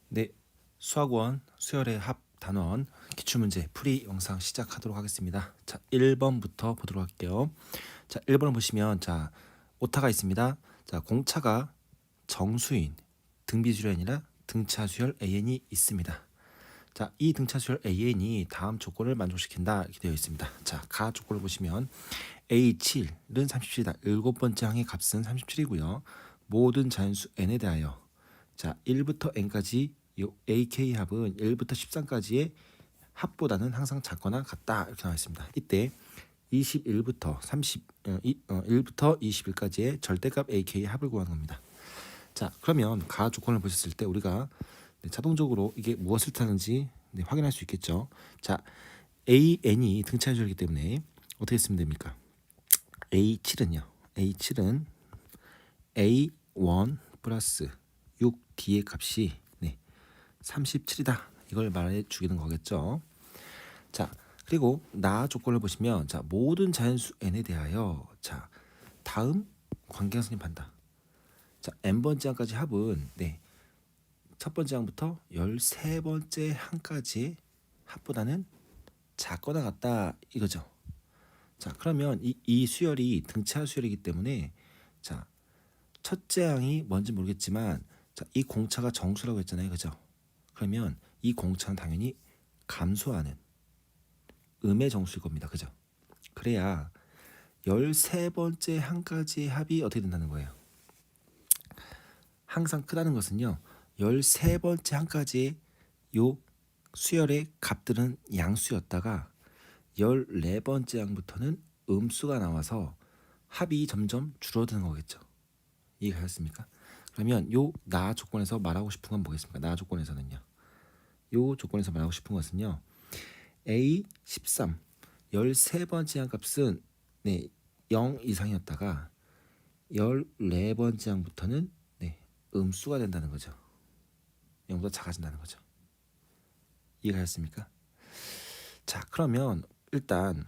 네, 수학원 수열의 합 단원 기출문제 풀이 영상 시작하도록 하겠습니다. 자, 1번부터 보도록 할게요. 자, 1번을 보시면 자, 오타가 있습니다. 자, 공차가 정수인 등비수열이 아니라 등차수열 AN이 있습니다. 자, 이 등차수열 AN이 다음 조건을 만족시킨다 이렇게 되어 있습니다. 자, 가 조건을 보시면 A7은 37이다. 일곱 번째 항의 값은 37이고요. 모든 자연수 n에 대하여 자 1부터 n까지 요 AK 합은 1부터 13까지의 합보다는 항상 작거나 같다 이렇게 나와 있습니다. 이때 21부터 1부터 21까지의 절대값 AK 합을 구하는 겁니다. 자 그러면 가 조건을 보셨을 때 우리가 자동적으로 이게 무엇을 뜻하는지 확인할 수 있겠죠. 자 AN이 등차수열이기 때문에 어떻게 쓰면 됩니까? A7은요. A7은 A1 플러스 6D의 값이 37이다. 이걸 말해 주기는 거겠죠. 자, 그리고 나 조건을 보시면 자, 모든 자연수 n에 대하여 자, 다음 관계선이 반다. 자, n번째 항까지 합은 첫 번째 항부터 13번째 항까지의 합보다는 작거나 같다 이거죠. 자, 그러면 이 수열이 등차 수열이기 때문에 자, 첫째 항이 뭔지 모르겠지만 자, 이 공차가 정수라고 했잖아요. 그죠? 그러면 이 공차는 당연히 감소하는 음의 정수일 겁니다. 그죠? 그래야 13번째 항까지의 합이 어떻게 된다는 거예요? 항상 크다는 것은요. 13번째 항까지의 요 수열의 값들은 양수였다가 14번째 항부터는 음수가 나와서 합이 점점 줄어드는 거겠죠. 이해가셨습니까? 그러면 요 나 조건에서 말하고 싶은 건 뭐겠습니까? 나 조건에서는요. 요 조건에서 말하고 싶은 것은요. A13 13번째 항값은 0 이상이었다가 14번째 항부터는 음수가 된다는 거죠. 0보다 작아진다는 거죠. 이해가셨습니까? 자, 그러면 일단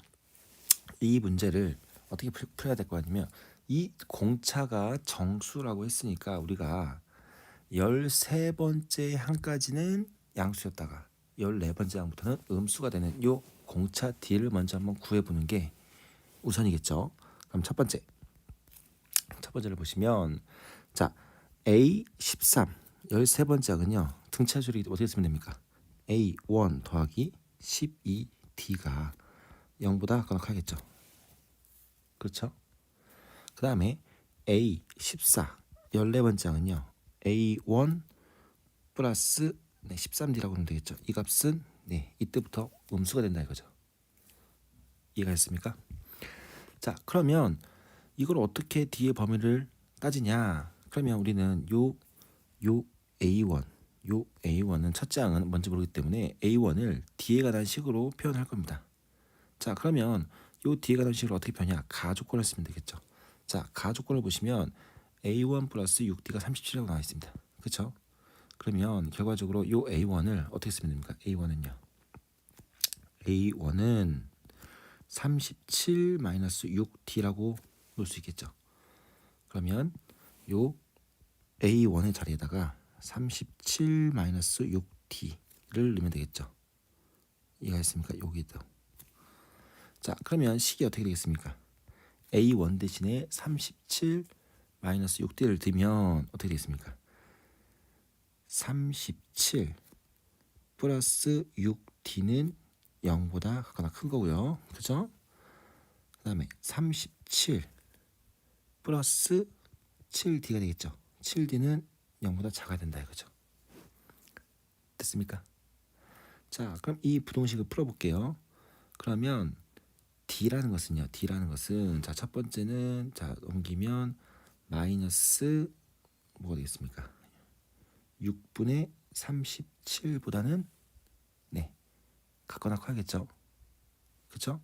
이 문제를 어떻게 풀어야 될 거 아니면 이 공차가 정수라고 했으니까 우리가 13번째 항까지는 양수였다가 14번째 항부터는 음수가 되는 요 공차 D를 먼저 한번 구해보는 게 우선이겠죠. 그럼 첫 번째를 보시면 자 A13 13번째 항은요 등차수열이 어떻게 쓰면 됩니까? A1 더하기 12D가 0보다 가깝겠죠. 그렇죠? 그 다음에 A14 14번째 항은요 A1 플러스 13D라고 하면 되겠죠. 이 값은 이때부터 음수가 된다 이거죠. 이해가 됐습니까? 자 그러면 이걸 어떻게 D의 범위를 따지냐? 그러면 우리는 요 A1 요 A1은 첫째 항은 뭔지 모르기 때문에 A1을 D에 관한 식으로 표현할 겁니다. 자 그러면 요 D에 관한 식으로 어떻게 표현하냐? 가 조건을 쓰면 되겠죠. 자 가 조건을 보시면 A1 플러스 6D가 37이라고 나와 있습니다. 그렇죠? 그러면 결과적으로 요 A1을 어떻게 쓰면 됩니까? A1은 37 마이너스 6D라고 놓을 수 있겠죠. 그러면 요 A1의 자리에다가 37 마이너스 6D를 넣으면 되겠죠. 이해하셨습니까? 여기도. 자 그러면 식이 어떻게 되겠습니까? A1 대신에 37 마이너스 6D를 넣으면 어떻게 되겠습니까? 37 플러스 6D는 0보다 크거나 큰 거고요. 그죠? 그 다음에 37 플러스 7D가 되겠죠. 7D는 0보다 작아야 된다 이거죠. 됐습니까? 자 그럼 이 부동식을 풀어볼게요. 그러면 D라는 것은 자 첫 번째는 자 옮기면 마이너스 뭐가 되겠습니까? 6분의 37보다는 같거나 커야겠죠. 그렇죠?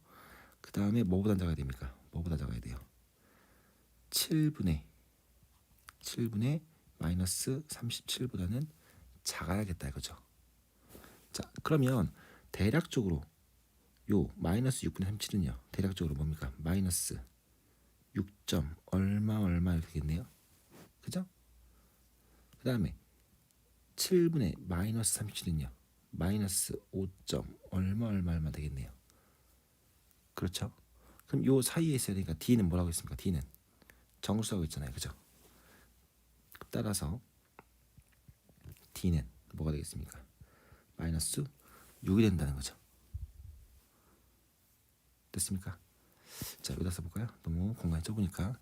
그 다음에 뭐보다 작아야 됩니까? 뭐보다 작아야 돼요? 7분의 마이너스 37보다는 작아야겠다 이거죠. 자 그러면 대략적으로 요 마이너스 6분의 37은요 대략적으로 뭡니까? 마이너스 6점 얼마 이렇게 되겠네요. 그죠? 그 다음에 7분의 마이너스 37은요. 마이너스 5. 얼마 되겠네요. 그렇죠? 그럼 요 사이에 있어야 되니까 D는 뭐라고 했습니까? D는 정수라고 했잖아요. 그죠? 따라서 D는 뭐가 되겠습니까? 마이너스 6이 된다는 거죠. 됐습니까? 자, 여기다 써볼까요? 너무 공간이 좁으니까.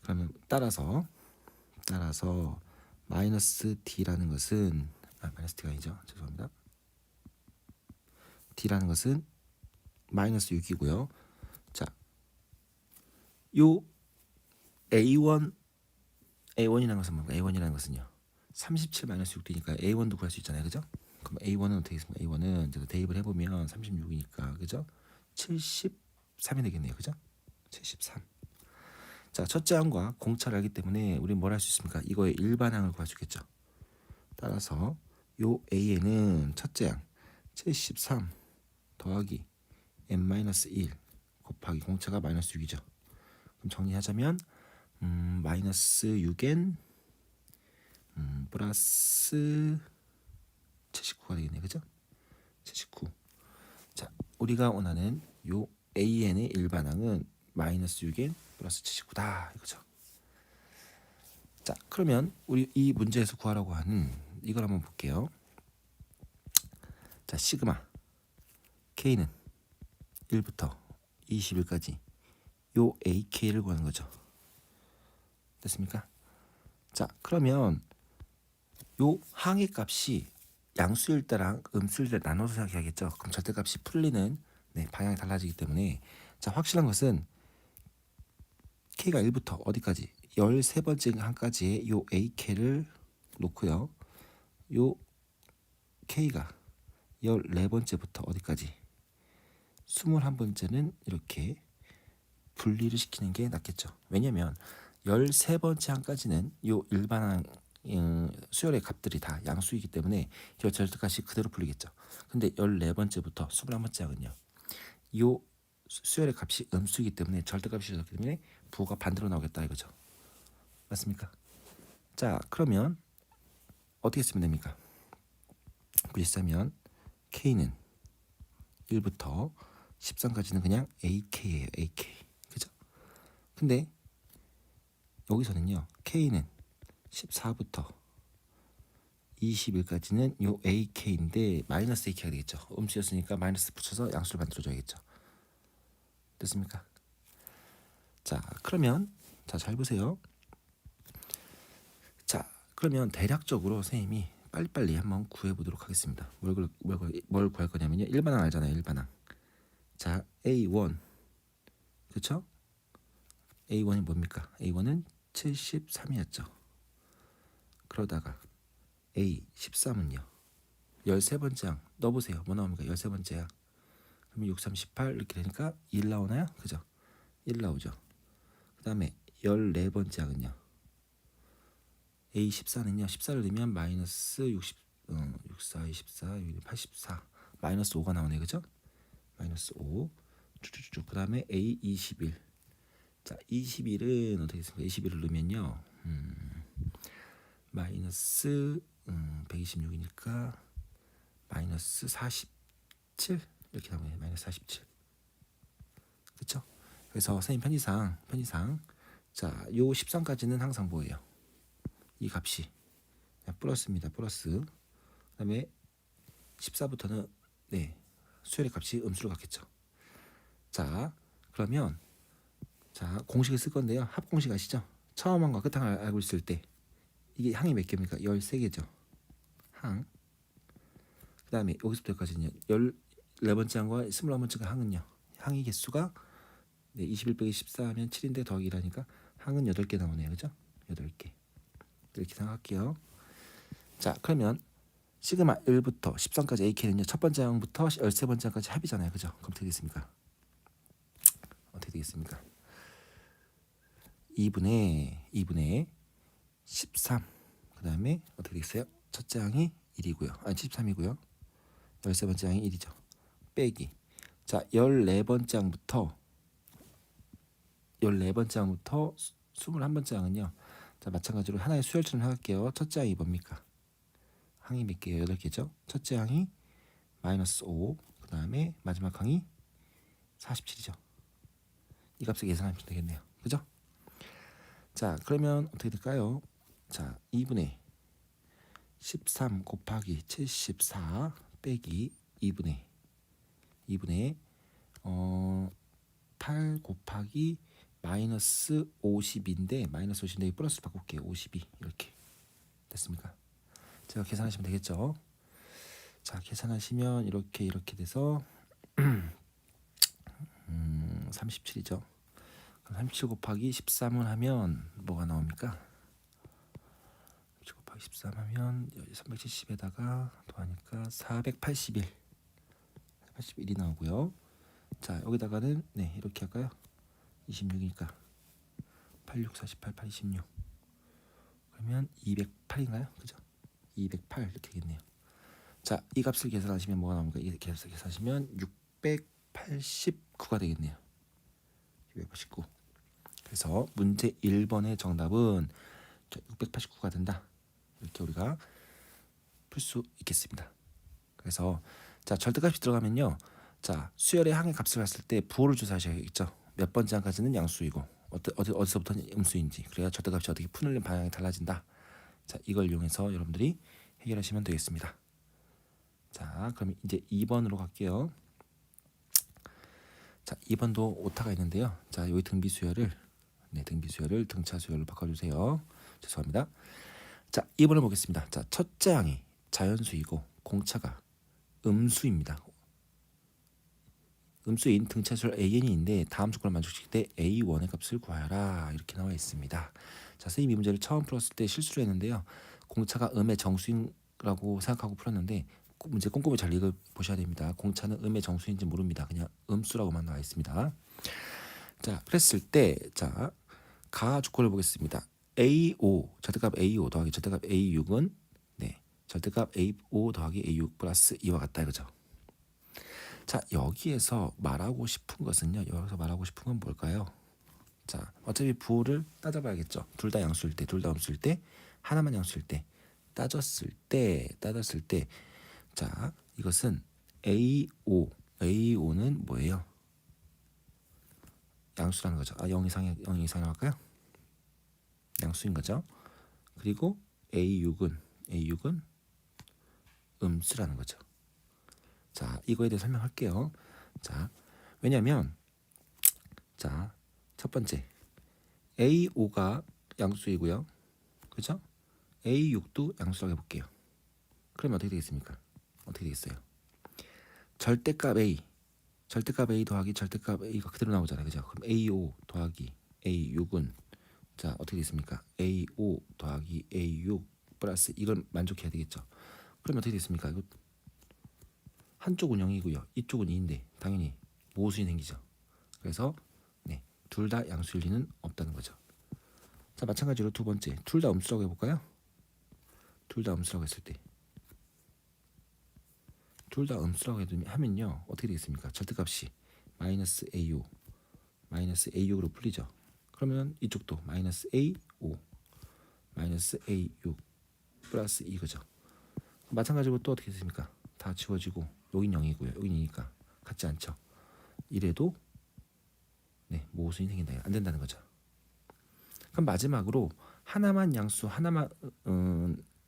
그러면 따라서 마이너스 D라는 것은 마이너스 D가 아니죠. 죄송합니다. D라는 것은 마이너스 6이고요. 자, 요 A1이라는 것은 뭔가 A1이라는 것은요. 37 마이너스 6D니까 A1도 구할 수 있잖아요. 그죠? 그럼 A1은 어떻게 되겠습니까? A1은 제가 대입을 해보면 36이니까 그죠? 73이 되겠네요. 그죠? 73. 자, 첫째 항과 공차를 알기 때문에 우리 뭘 할 수 있습니까? 이거의 일반항을 구할 수 있겠죠. 따라서 요 A에는 첫째 항 73 더하기 n-1 곱하기 공차가 마이너스 6이죠. 그럼 정리하자면 마이너스 6n 플러스 79가 되겠네. 그죠? 79. 자, 우리가 원하는 요 AN의 일반항은 마이너스 6n 플러스 79다 이거죠. 자, 그러면 우리 이 문제에서 구하라고 하는 이걸 한번 볼게요. 자, 시그마 K는 1부터 21까지 요 AK를 구하는 거죠. 됐습니까? 자, 그러면 요 항의 값이 양수일 때랑 음수일 때 나눠서 생각해야겠죠. 그럼 절대값이 풀리는 방향이 달라지기 때문에 자, 확실한 것은 K가 1부터 어디까지 13번째 항까지의 요 AK를 놓고요. 요 K가 14번째부터 어디까지 21번째는 이렇게 분리를 시키는 게 낫겠죠. 왜냐면 13번째 항까지는 요 일반항 수열의 값들이 다 양수이기 때문에 이 절대값이 그대로 풀리겠죠. 근데 14번째부터 21번째 항은요. 요 수열의 값이 음수이기 때문에 절대값이 적기 때문에 부호가 반대로 나오겠다 이거죠. 맞습니까? 자, 그러면 어떻게 쓰면 됩니까? 글쓰면 K는 1부터 13까지는 그냥 AK예요. AK. 그죠? 근데 여기서는요. K는 14부터 21까지는 요 AK인데 마이너스 AK가 되겠죠. 음수였으니까 마이너스 붙여서 양수를 만들어줘야겠죠. 됐습니까? 자, 그러면 잘 보세요. 자, 그러면 대략적으로 선생님이 빨리빨리 한번 구해보도록 하겠습니다. 뭘 구할 거냐면요. 일반항 알잖아요. 일반항. 자, A1 그렇죠? A1이 뭡니까? A1은 73이었죠. 그러다가 A13은요. 13번째 항 넣어보세요. 뭐 나옵니까? 13번째 항. 그러면 6, 3, 18 이렇게 되니까 1 나오나요? 그죠? 1 나오죠. 그 다음에 14번째 항은요. A14는요. 14를 넣으면 마이너스 64, 24, 84 마이너스 5가 나오네. 그죠? 마이너스 5 쭉쭉쭉. 그 다음에 A21 자, 21은 어떻게 됐습니까? 21을 넣으면요. 마이너스 126이니까 마이너스 47 이렇게 나오네요. 마이너스 47. 그렇죠? 그래서 선생님 편의상 자, 요 13까지는 항상 뭐예요? 이 값이 플러스입니다. 플러스. 그다음에 14부터는 수열의 값이 음수로 갔겠죠. 자, 그러면 자, 공식을 쓸 건데요. 합공식 아시죠? 처음 항과 끝항을 알고 있을 때 이게 항이 몇 개입니까? 13개죠. 항. 그 다음에 여기서부터 여기까지는요. 14번째 항과 21번째 항은요. 항의 개수가 21 빼기 14 하면 7인데 더하기 1하니까 항은 8개 나오네요. 그죠? 8개. 이렇게 생각할게요. 자, 그러면 시그마 1부터 13까지 AK는요. 첫 번째 항부터 13번째 항까지 합이잖아요. 그죠? 그럼 어떻게 되겠습니까? 2분의 13. 그 다음에 어떻게 되겠어요? 첫째 항이 1이고요. 아니 13이고요. 13번째 항이 1이죠. 빼기. 자, 14번째 항부터 21번째 항은요. 자, 마찬가지로 하나의 수열처럼 해갈게요. 첫째 항이 뭡니까? 항이 몇 개예요? 8개죠. 첫째 항이 마이너스 5, 그 다음에 마지막 항이 47이죠. 이 값을 계산하면 되겠네요. 그죠? 자, 그러면 어떻게 될까요? 자, 2분의 13 곱하기 74 빼기 2분의 8 곱하기 마이너스 50인데 마이너스 50인데 플러스 바꿀게요. 52 이렇게 됐습니까? 제가 계산하시면 되겠죠. 자, 계산하시면 이렇게 돼서 37이죠. 그럼 37 곱하기 13을 하면 뭐가 나옵니까? 37 곱하기 13 하면 370에다가 더하니까 481이 나오고요. 자, 여기다가는 네 이렇게 할까요? 26이니까 86, 48, 8, 26 그러면 208인가요? 그죠? 208 이렇게 되겠네요. 자, 이 값을 계산하시면 뭐가 나옵니까? 이 값을 계산하시면 689가 되겠네요. 689. 그래서 문제 1번의 정답은 689가 된다. 이렇게 우리가 풀 수 있겠습니다. 그래서 자, 절대값이 들어가면요. 자, 수열의 항의 값을 했을 때 부호를 조사하셔야겠죠. 몇 번째 항까지는 양수이고 어디서부터 음수인지. 그래야 절대값이 어떻게 푸는 방향이 달라진다. 자, 이걸 이용해서 여러분들이 해결하시면 되겠습니다. 자, 그럼 이제 2번으로 갈게요. 자, 2번도 오타가 있는데요. 자, 여기 등비수열을 등차수열로 바꿔주세요. 죄송합니다. 자, 2번을 보겠습니다. 자, 첫째 항이 자연수이고 공차가 음수입니다. 음수인 등차수열 AN인데 다음 조건을 만족시킬 때 A1의 값을 구하여라 이렇게 나와 있습니다. 자, 선생님이 이 문제를 처음 풀었을 때 실수를 했는데요. 공차가 음의 정수인라고 생각하고 풀었는데 문제 꼼꼼히 잘 읽어보셔야 됩니다. 공차는 음의 정수인지 모릅니다. 그냥 음수라고만 나와 있습니다. 자, 그랬을 때 자, 가 조건을 보겠습니다. A5 절대값 A5 더하기 절대값 A6은 네 절대값 A5 더하기 A6 플러스 2와 같다 이거죠. 자, 여기서 말하고 싶은 것은 뭘까요? 자, 어차피 부호를 따져봐야겠죠. 둘 다 양수일 때, 둘 다 음수일 때, 하나만 양수일 때, 따졌을 때, 자, 이것은 A5는 뭐예요? 양수라는 거죠. 0 이상이 나올까요? 양수인 거죠. 그리고 A6은 음수라는 거죠. 자, 이거에 대해 설명할게요. 자, 왜냐면 자, 첫 번째 A5가 양수이고요. 그죠? A6도 양수라고 해볼게요. 그러면 어떻게 되겠습니까? 어떻게 되겠어요? 절대값 A 더하기 절대값 A가 그대로 나오잖아요. 그죠? 그럼 A5 더하기 A6은 자, 어떻게 되겠습니까? A5 더하기 A6 플러스 이걸 만족해야 되겠죠. 그러면 어떻게 되겠습니까? 이거 한쪽은 0이고요. 이쪽은 2인데 당연히 모수인 생기죠. 그래서 네, 둘 다 양수일 리는 없다는 거죠. 자, 마찬가지로 두 번째 둘 다 음수라고 해볼까요? 둘 다 음수라고 했을 때 둘 다 음수라고 하면요 어떻게 되겠습니까? 절대값이 마이너스 A6으로 풀리죠. 그러면 이쪽도 마이너스 A5 마이너스 A6 플러스 이거죠. 마찬가지로 또 어떻게 됐습니까? 다 지워지고 여긴 0이고요. 여긴 2니까 같지 않죠. 이래도 네, 모순이 생긴다. 안 된다는 거죠. 그럼 마지막으로 하나만 양수, 하나만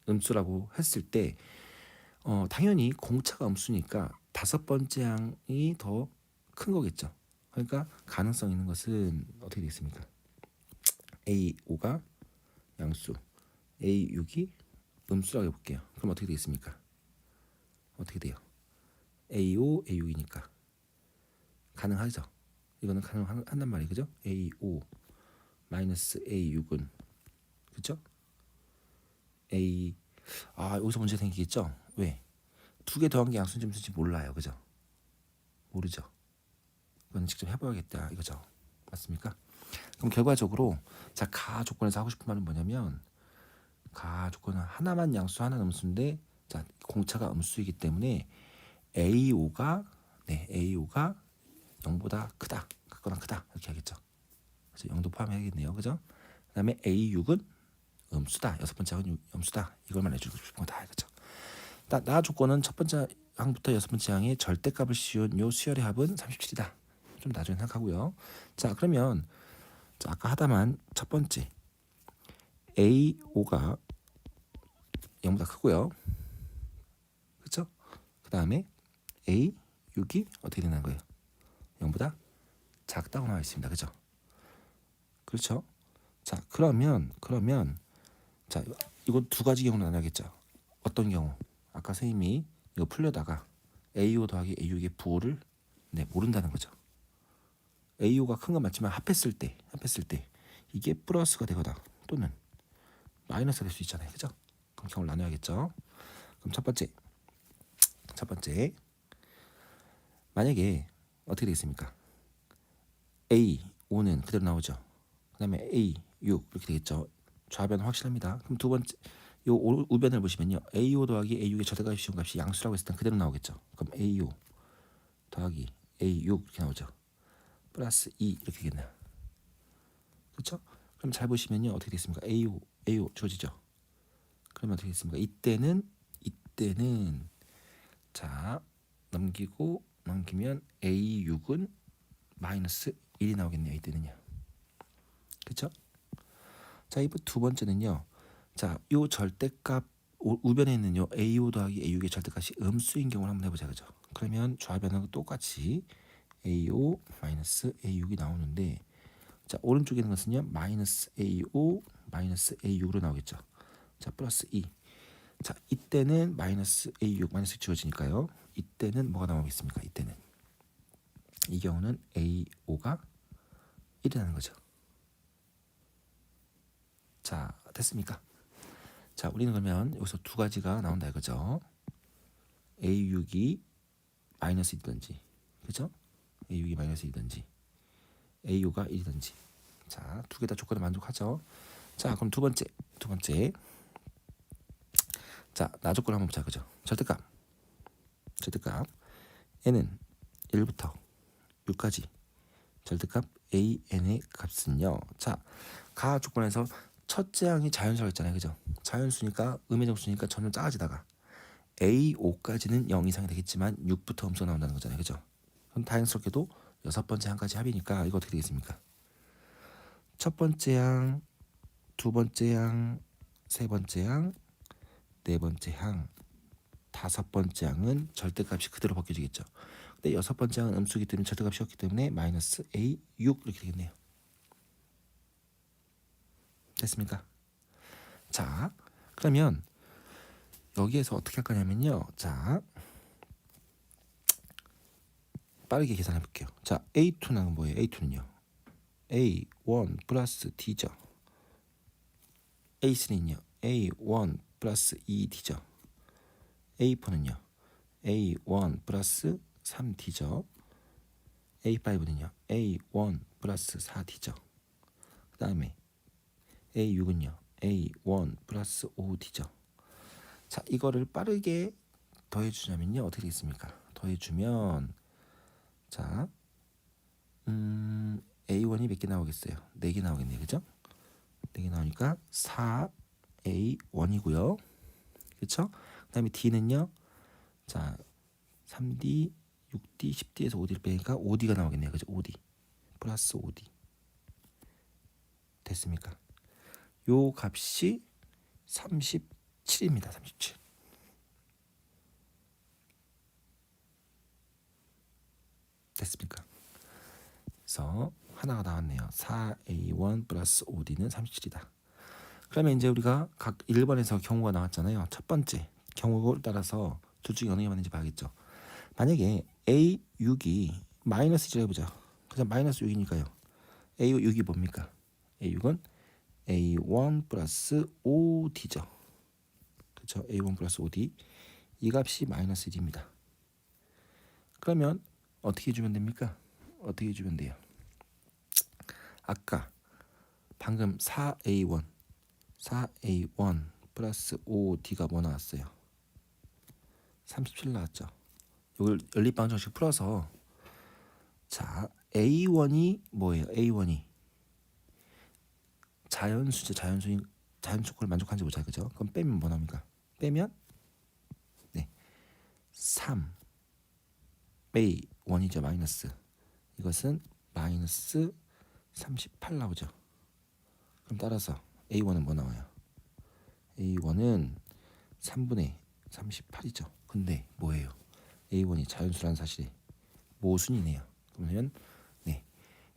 음수라고 했을 때 당연히 공차가 음수니까 다섯 번째 항이 더 큰 거겠죠. 그러니까 가능성 있는 것은 어떻게 되겠습니까? A5가 양수, A6이 음수라고 해볼게요. 그럼 어떻게 되겠습니까? 어떻게 돼요? A5, A6이니까 가능하죠. 이거는 가능한단 말이에요. 그죠? A5 마이너스 A6은 그죠? 여기서 문제 생기겠죠? 왜? 두 개 더한 게 양수인지 음수인지 몰라요. 그죠? 모르죠. 이건 직접 해봐야겠다 이거죠. 맞습니까? 그럼 결과적으로 자, 가 조건에서 하고 싶은 말은 뭐냐면 가 조건은 하나만 양수 하나는 음수인데 자, 공차가 음수이기 때문에 A5가 0보다 크거나 크다 이렇게 하겠죠. 그래서 0도 포함해야겠네요. 그죠? 그다음에 A6은 음수다. 여섯 번째 항은 음수다. 이걸만 해주고 싶은 거다 이거죠. 나 조건은 첫 번째 항부터 여섯 번째 항의 절대값을 씌운 요 수열의 합은 37이다. 좀 나중에 생각하고요. 자 그러면 자, 아까 하다만 첫 번째 A5가 0보다 크고요. 그렇죠? 그 다음에 A6이 어떻게 되는 거예요? 0보다 작다고 나와 있습니다. 그죠? 그렇죠? 자 그러면 자 이건 두 가지 경우로 나눠야겠죠. 어떤 경우? 아까 선생님이 이거 풀려다가 A5 더하기 A6의 부호를 모른다는 거죠. A5가 큰 건 맞지만 합했을 때 이게 플러스가 되거나 또는 마이너스가 될 수 있잖아요. 그죠? 그럼 경우를 나눠야겠죠. 그럼 첫 번째 만약에 어떻게 되겠습니까? A5는 그대로 나오죠. 그 다음에 A6 이렇게 되겠죠. 좌변 확실합니다. 그럼 두 번째 요 우변을 보시면요. A5 더하기 A6의 절대값이 씌운 값이 양수라고 했을 땐 그대로 나오겠죠. 그럼 A5 더하기 A6 이렇게 나오죠. 플러스 2 이렇게 되겠네요. 그렇죠? 그럼 잘 보시면요. 어떻게 되겠습니까? A5 주어지죠. 그러면 어떻게 되겠습니까? 이때는 자 넘기면 A6은 마이너스 1이 나오겠네요. 이때는요. 그렇죠? 자 이번 두 번째는요. 자, 요 절대값 우변에 있는 요 A5 더하기 A6의 절대값이 음수인 경우를 한번 해보자. 그죠? 그러면 좌변은 똑같이 A5 마이너스 A6이 나오는데 자 오른쪽에 있는 것은요 마이너스 A5 마이너스 A6으로 나오겠죠. 자 플러스 2. 자 이때는 마이너스 A6 마이너스 지워지니까요. 이때는 뭐가 나오겠습니까? 이때는 이 경우는 A5가 1이라는 거죠. 자 됐습니까? 자 우리는 그러면 여기서 두 가지가 나온다 이거죠. A6이 마이너스 1이든지 그죠? A6이 마이너스 1이든지 A5가 1이든지 자 두 개 다 조건에 만족하죠. 자 그럼 두 번째 자 나조건 한번 보자. 그죠? 절대값 n은 1부터 6까지 절대값 an의 값은요. 자 가 조건에서 첫째 항이 자연수라고 했잖아요. 그죠? 자연수니까 음의정수니까 점점 작아지다가 A5까지는 0 이상이 되겠지만 6부터 음수가 나온다는 거잖아요. 그죠? 그럼 다행스럽게도 여섯 번째 항까지 합이니까 이거 어떻게 되겠습니까? 첫 번째 항, 두 번째 항, 세 번째 항, 네 번째 항, 다섯 번째 항은 절대값이 그대로 바뀌어지겠죠. 근데 여섯 번째 항은 음수기 때문에 절대값이 없기 때문에 마이너스 A6 이렇게 되겠네요. 됐습니까? 자, 그러면 여기에서 어떻게 할 거냐면요. 자, 빠르게 계산해 볼게요. 자, A2는 뭐예요? A2는요. A1 플러스 D죠. A3는요. A1 플러스 2D죠. A4는요. A1 플러스 3D죠. A5는요. A1 플러스 4D죠. 그 다음에 A6은요. A1 플러스 5D죠. 자, 이거를 빠르게 더해주자면요. 어떻게 되겠습니까? 더해주면 자, A1이 몇 개 나오겠어요? 4개 나오겠네요. 그죠? 4개 나오니까 4A1이고요. 그렇죠? 그 다음에 D는요. 자, 3D, 6D, 10D에서 5D를 빼니까 5D가 나오겠네요. 그죠? 5D 플러스 5D 됐습니까? 요 값이 37입니다. 37. 됐습니까? 그래서 하나가 나왔네요. 4A1 플러스 5D는 37이다. 그러면 이제 우리가 각 1번에서 경우가 나왔잖아요. 첫 번째 경우를 따라서 둘 중에 어느 게 맞는지 봐야겠죠. 만약에 A6이 마이너스 1을 해보자. 그래서 마이너스 6이니까요. A6이 뭡니까? A6은 A1 플러스 5D죠. 그렇죠? A1 플러스 5D 이 값이 마이너스 1입니다. 그러면 어떻게 해주면 됩니까? 어떻게 해주면 돼요? 아까 방금 4A1 플러스 5D가 뭐 나왔어요? 37 나왔죠. 이걸 연립방정식 풀어서 자 A1이 뭐예요? A1이 자연수죠. 자연수 조건을 만족하는지 보자, 그죠? 그럼 빼면 뭐 나옵니까? 빼면 3 빼이 1이죠. 마이너스. 이것은 마이너스 38 나오죠. 그럼 따라서 A1은 뭐 나와요? A1은 3분의 38이죠. 근데 뭐예요? A1이 자연수라는 사실이 모순이네요. 그러면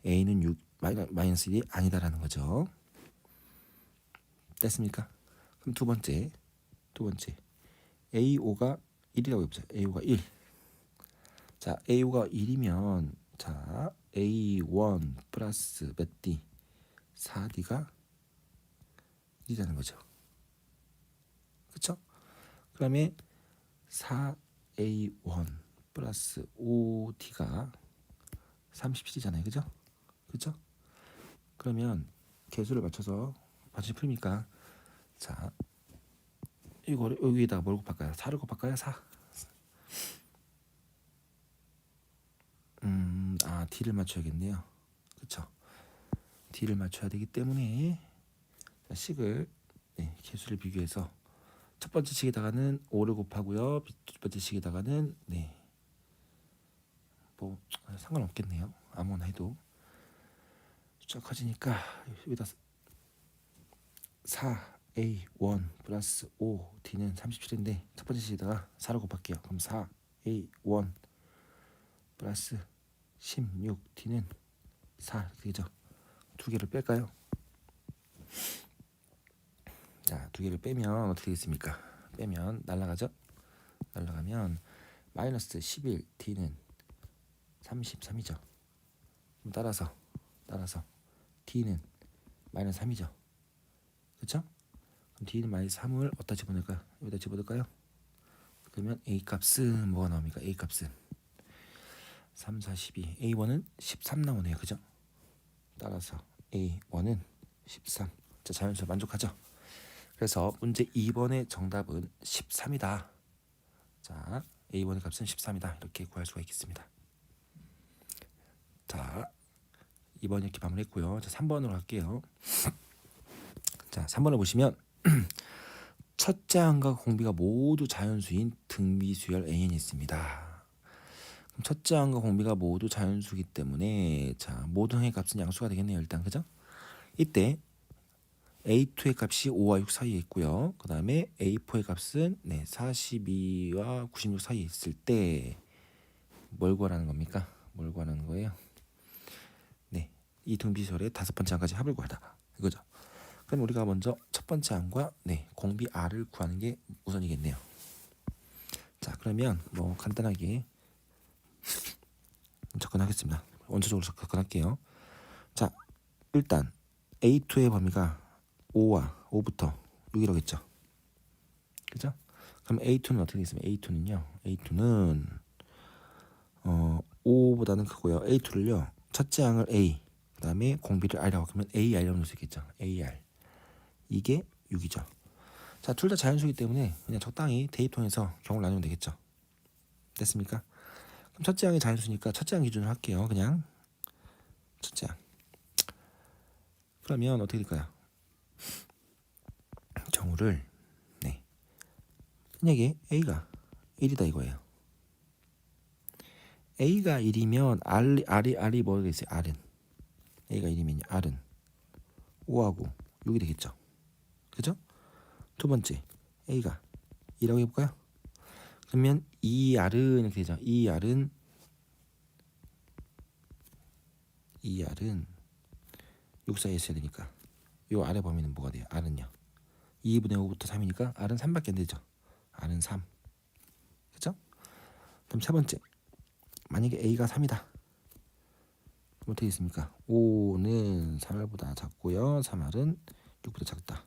A는 6 마이너스 1이 아니다라는 거죠. 됐습니까? 그럼 두 번째 A5가 1이라고 해보자. A5가 1. 자, A5가 1이면 자 A1 플러스 몇 D? 4D가 1이라는 거죠. 그쵸? 그러면 4A1 플러스 5D가 37이잖아요. 그죠? 그러면 개수를 맞춰서 반드시 풀니까 자 이거를 여기에다가 뭘 곱할까요? 4를 곱할까요? 4. D를 맞춰야겠네요. 그쵸? D를 맞춰야 되기 때문에 자, 식을 개수를 비교해서 첫 번째 식에다가는 5를 곱하고요. 두 번째 식에다가는 뭐 상관없겠네요. 아무거나 해도 숫자 커지니까 여기다 4A1 플러스 5D는 37인데 첫 번째 식에다가 4를 곱할게요. 그럼 4A1 플러스 16D는 4 이렇게 되죠. 두 개를 뺄까요? 자, 두 개를 빼면 어떻게 되겠습니까? 빼면 날아가죠? 날아가면 마이너스 11D는 33이죠. 그럼 따라서 D는 마이너스 3이죠. 그렇죠? 그럼 D는 마이너스 3을 어디다 집어넣을까요? 여기다 집어넣을까요? 그러면 A 값은 뭐가 나옵니까? A 값은 3, 4, 12. A1은 13 나오네요. 그죠? 따라서 A1은 13. 자, 자연수 만족하죠? 그래서 문제 2번의 정답은 13이다. 자, A1의 값은 13이다. 이렇게 구할 수가 있겠습니다. 자, 2번 이렇게 마무리했고요. 자, 3번으로 갈게요. 자, 3번을 보시면 첫째 항과 공비가 모두 자연수인 등비수열 AN이 있습니다. 그럼 첫째 항과 공비가 모두 자연수이기 때문에 자, 모든 항의 값은 양수가 되겠네요. 일단 그죠? 이때 A2의 값이 5와 6 사이에 있고요. 그 다음에 A4의 값은 42와 96 사이에 있을 때 뭘 구하라는 겁니까? 뭘 구하는 거예요? 이 등비수열의 다섯 번째 항까지 합을 구하다. 이거죠. 그럼 우리가 먼저 첫 번째 항과 공비 R을 구하는 게 우선이겠네요. 자, 그러면 뭐 간단하게 접근하겠습니다. 원초적으로 접근할게요. 자, 일단 A2의 범위가 5부터 6이라고 했죠. 그죠? 그럼 A2는 어떻게 되겠습니까? A2는 5보다는 크고요. A2를요. 첫째 항을 A, 그 다음에 공비를 R이라고 하면 AR이라고 넣을 수 있겠죠. AR. 이게 6이죠. 자, 둘 다 자연수이기 때문에 그냥 적당히 대입통해서 경우를 나누면 되겠죠. 됐습니까? 그럼 첫째 항이 자연수니까 첫째 항 기준으로 할게요. 그냥 첫째 항. 그러면 어떻게 될까요? 경우를 만약에 A가 1이다 이거예요. A가 1이면 R이 뭐가 되겠어요? R은 A가 1이면 R은 5하고 6이 되겠죠. 그죠? 두 번째 A가 2라고 해볼까요? 그러면 2R은 이렇게 되죠. 2R은 6 사이에 있어야 되니까 요 아래 범위는 뭐가 돼요? R은요. 2분의 5부터 3이니까 R은 3밖에 안 되죠. R은 3. 그죠? 그럼 세 번째 만약에 A가 3이다. 그럼 어떻게 있습니까? 5는 3R보다 작고요. 3R은 6보다 작다.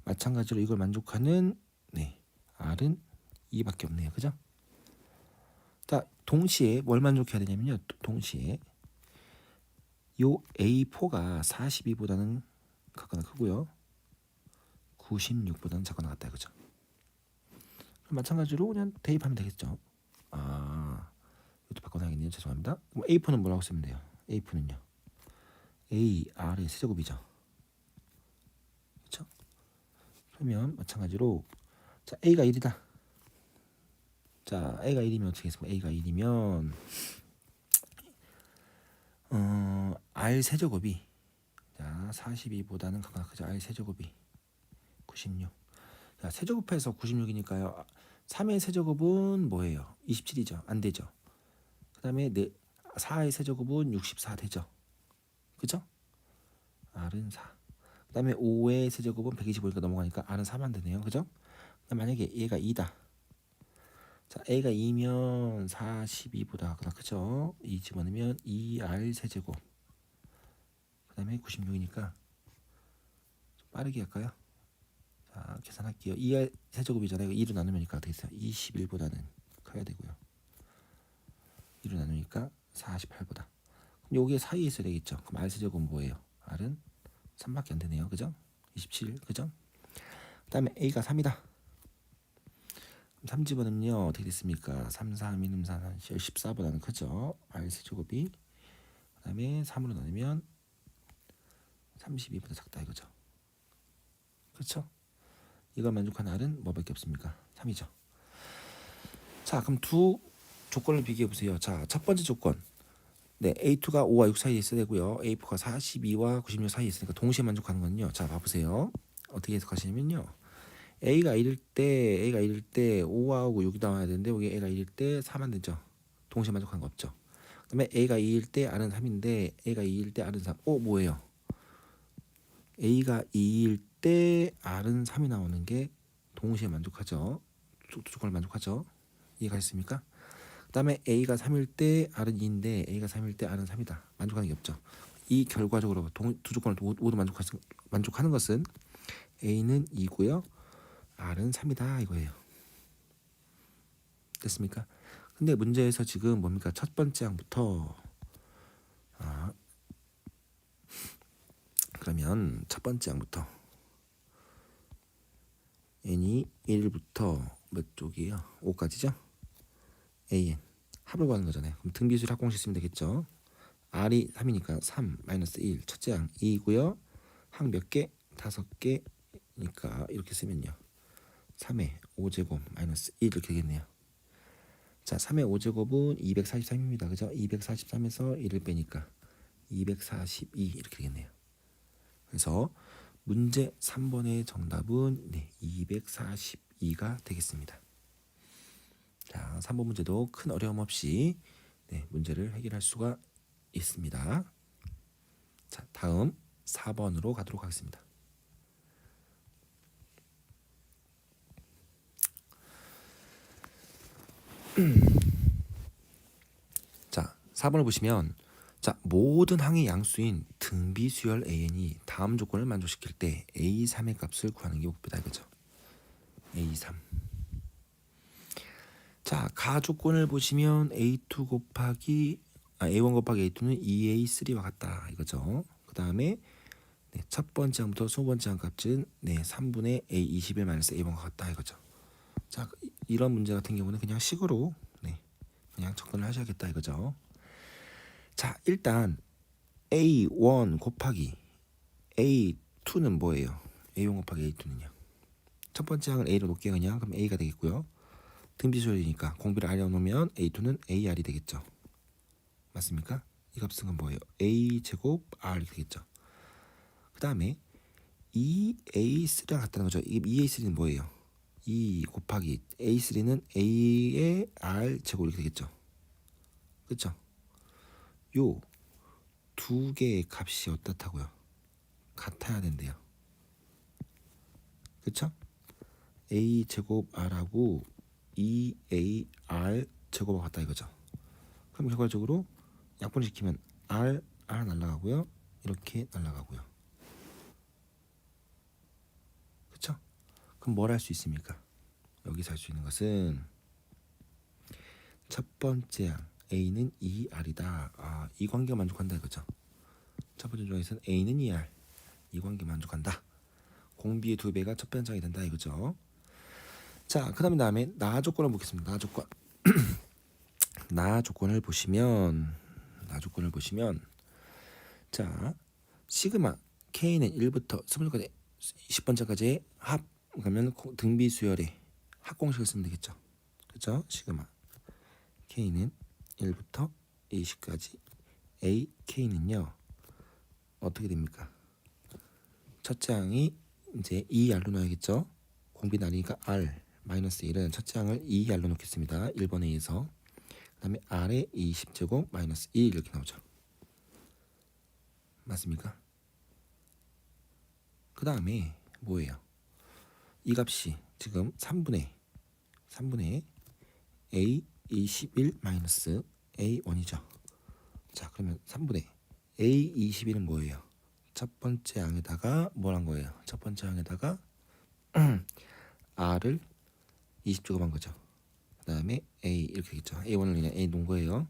마찬가지로 이걸 만족하는 R은 2밖에 없네요. 그죠? 자, 동시에 뭘 만족해야 되냐면요. 동시에 요 A4가 42보다는 같거나 크고요. 96보다는 작거나 같다. 그죠? 그럼 마찬가지로 그냥 대입하면 되겠죠. 이것도 바꿔놔야겠네요. 죄송합니다. 그럼 A4는 뭐라고 쓰면 돼요? A4는요. AR의 세제곱이죠. 그렇죠? 그러면 마찬가지로 자 A가 1이다. 자 A가 1이면 어떻게 했습니까? A가 1이면 R 세제곱이 자 42보다는 크죠. R 세제곱이 96. 자 세제곱해서 96이니까요. 3의 세제곱은 뭐예요? 27이죠. 안 되죠. 그 다음에 4의 세제곱은 64 되죠. 그죠? R은 4. 그 다음에 5의 세제곱은 125니까 넘어가니까 R은 4만 되네요. 그죠? 만약에 얘가 2다. 자 A가 2면 42보다 크죠? 2 집어넣으면 2R 세제곱. 그 다음에 96이니까 좀 빠르게 할까요? 자 계산할게요. 2R 세제곱이잖아요. 2로 나누니까 어떻게 있어요? 21보다는 커야 되고요. 2로 나누니까 48보다. 그럼 여기에 사이에 있어야 되겠죠. 그럼 R 세제곱은 뭐예요? R은 3밖에 안 되네요. 그죠? 27 그죠? 그 다음에 A가 3이다. 3 집어넣으면 어떻게 됐습니까? 3, 3, 2, 3, 14보다는 크죠? R 세제곱이. 그 다음에 3으로 나누면 32보다 작다 이거죠. 그렇죠? 이걸 만족한 R은 뭐밖에 없습니까? 3이죠. 자 그럼 두 조건을 비교해 보세요. 자 첫 번째 조건 네 A2가 5와 6 사이에 있어야 되고요. A4가 42와 96 사이에 있으니까 동시에 만족하는 건요. 자 봐보세요. 어떻게 해석하시냐면요. A가 1일 때 5하고 6이 나와야 되는데 여기 A가 1일 때 4만 되죠. 동시에 만족하는 거 없죠. 그 다음에 A가 2일 때 R은 3인데 A가 2일 때 R은 3. 뭐예요? A가 2일 때 R은 3이 나오는 게 동시에 만족하죠. 두 조건을 만족하죠. 이해가셨습니까? 그 다음에 A가 3일 때 R은 2인데 A가 3일 때 R은 3이다. 만족하는 게 없죠. 이 결과적으로 두 조건을 모두 만족하는 것은 A는 2고요. R은 3이다 이거예요. 됐습니까? 근데 문제에서 지금 뭡니까? 첫 번째 항부터 그러면 첫 번째 항부터 n이 1부터 몇 쪽이에요? 5까지죠? an 합을 구하는 거잖아요. 그럼 등비수를 합공식 쓰면 되겠죠? r이 3이니까 3 마이너스 1 첫째 항 2고요. 항 몇 개? 5개니까 이렇게 쓰면요. 3의 5제곱 마이너스 1 이렇게 되겠네요. 자 3의 5제곱은 243입니다. 그죠? 243에서 1을 빼니까 242 이렇게 되겠네요. 그래서 문제 3번의 정답은 242가 되겠습니다. 자, 3번 문제도 큰 어려움 없이 문제를 해결할 수가 있습니다. 자, 다음 4번으로 가도록 하겠습니다. 자, 4번을 보시면 자, 모든 항의 양수인 등비수열 AN이 다음 조건을 만족시킬 때 A3의 값을 구하는 게 목표다 이거죠. A3. 자, 가 조건을 보시면 A1 곱하기 A2는 2A3와 같다 이거죠. 그 다음에 첫 번째 항부터 20번째 항 값은 3분의 A21 마이너스 A1과 같다 이거죠. 자, 이런 문제 같은 경우는 그냥 식으로 그냥 접근을 하셔야겠다 이거죠. 자, 일단 A1 곱하기 A2는 뭐예요? A1 곱하기 A2는요. 첫 번째 항을 A로 놓을게요. 그냥 그럼 A가 되겠고요. 등비수열이니까 공비를 R에 놓으면 A2는 AR이 되겠죠. 맞습니까? 이 값은 뭐예요? A 제곱 R이 되겠죠. 그 다음에 2A3랑 같다는 거죠. 이 2A3는 뭐예요? 2 곱하기 A3는 A의 R 제곱 이렇게 되겠죠. 그렇죠? 요 두 개의 값이 어떻다고요? 같아야 된대요. 그렇죠? A 제곱 R하고 2AR 제곱과 같다 이거죠. 그럼 결과적으로 약분시키면 R 날라가고요. 이렇게 날라가고요. 그렇죠? 그럼 뭘 할 수 있습니까? 여기서 할 수 있는 것은 첫 번째 항 A는 2R이다. 이 관계가 만족한다 이거죠. 첫 번째 조항에서는 A는 2R 이 관계 만족한다. 공비의 2배가 첫 번째 항이 된다 이거죠. 자, 그 다음에 나 조건을 보겠습니다. 나 조건. 나 조건을 보시면 자, 시그마 K는 1부터 20번째까지의 합 그러면 등비 수열의 합공식을 쓰면 되겠죠. 그죠? 시그마 K는 1부터 20까지 AK는요 어떻게 됩니까? 첫째 항이 이제 2R로 나야겠죠. 공비 날이니까 R 마이너스 1은 첫째 항을 2R로 놓겠습니다. 1번 A에서. 그 다음에 R의 20제곱 마이너스 1 이렇게 나오죠. 맞습니까? 그 다음에 뭐예요? 이 값이 지금 3분의 A 21 마이너스 A1이죠. 자, 그러면 3분의 A 21은 뭐예요? 첫 번째 항에다가 뭘 한 거예요? 첫 번째 항에다가 R을 20제곱 한 거죠. 그 다음에 A 이렇게 되겠죠. A1을 그냥 A 놓은 거예요.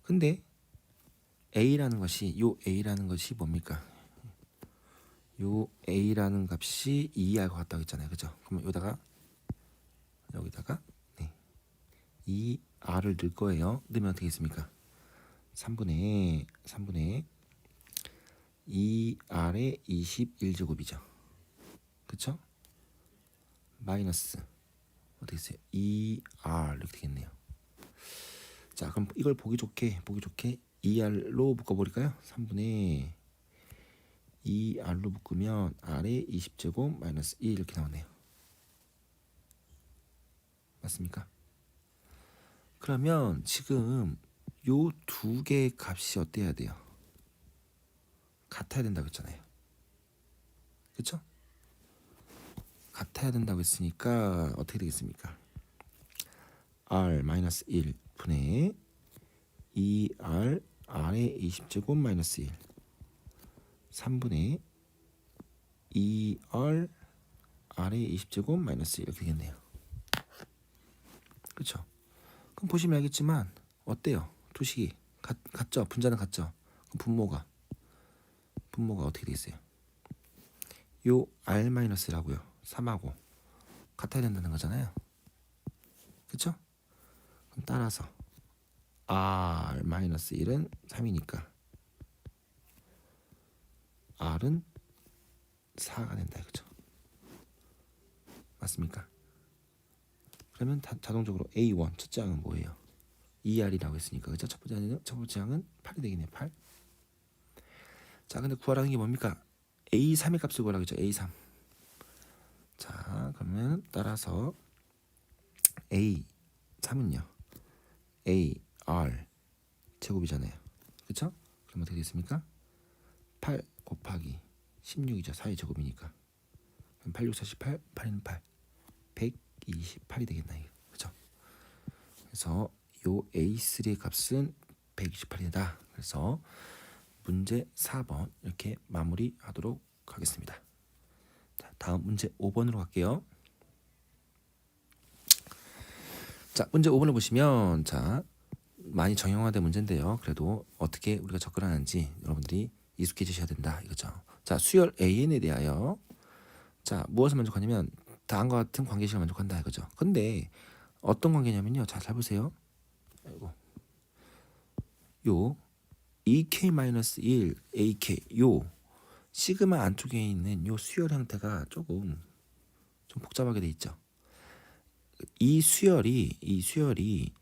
근데 A라는 것이 뭡니까? 요 A라는 값이 2R과 같다고 했잖아요. 그죠? 그러면 여기다가 2R을 넣을 거예요. 넣으면 어떻게 되겠습니까? 3분의 2R의 21제곱이죠. 그쵸? 마이너스 어떻게 했어요? 2R 이렇게 되겠네요. 자, 그럼 이걸 보기 좋게 2R로 묶어버릴까요? 3분의 2R로 묶으면 R의 20제곱 마이너스 2 이렇게 나오네요. 맞습니까? 그러면 지금 요 두 개의 값이 어때야 돼요? 같아야 된다고 했잖아요. 그쵸? 같아야 된다고 했으니까 어떻게 되겠습니까? R-1 분의 2R R의 20제곱 마이너스 1 3분의 2R R의 20제곱 마이너스 1 이렇게 되겠네요. 그쵸? 그럼 보시면 알겠지만 어때요? 두 식이 같죠? 분자는 같죠? 그럼 분모가 어떻게 돼 있어요? 요 R-라고요. 3하고 같아야 된다는 거잖아요. 그쵸? 그럼 따라서 R-1은 3이니까 R은 4가 된다 이거죠. 맞습니까? 그러면 자동적으로 A1 첫째 항은 뭐예요? 2R이라고 했으니까 그죠? 첫 번째 항은 8이 되겠네요. 8. 자, 근데 구하라는 게 뭡니까? A3의 값을 구하라고 했죠. A3. 자, 그러면 따라서 A3은요. AR 제곱이잖아요. 그쵸? 그럼 어떻게 됐습니까? 8 곱하기 16이죠. 4의 제곱이니까. 그럼 8, 6, 48, 8은 8. 128이 되겠나 이게. 그죠? 그래서 요 A3의 값은 128이다. 그래서 문제 4번 이렇게 마무리하도록 하겠습니다. 자, 다음 문제 5번으로 갈게요. 자, 문제 5번을 보시면 자, 많이 정형화된 문제인데요. 그래도 어떻게 우리가 접근하는지 여러분들이 익숙해지셔야 된다 이거죠. 자, 수열 AN에 대하여 자, 무엇을 만족하냐면 다음과 같은 관계식을 만족한다 이거죠. 근데 어떤 관계냐면요. 자, 잘 보세요. 아이고. 요 EK-1 AK 요 시그마 안쪽에 있는 요 수열 형태가 조금 좀 복잡하게 돼 있죠. 이 수열이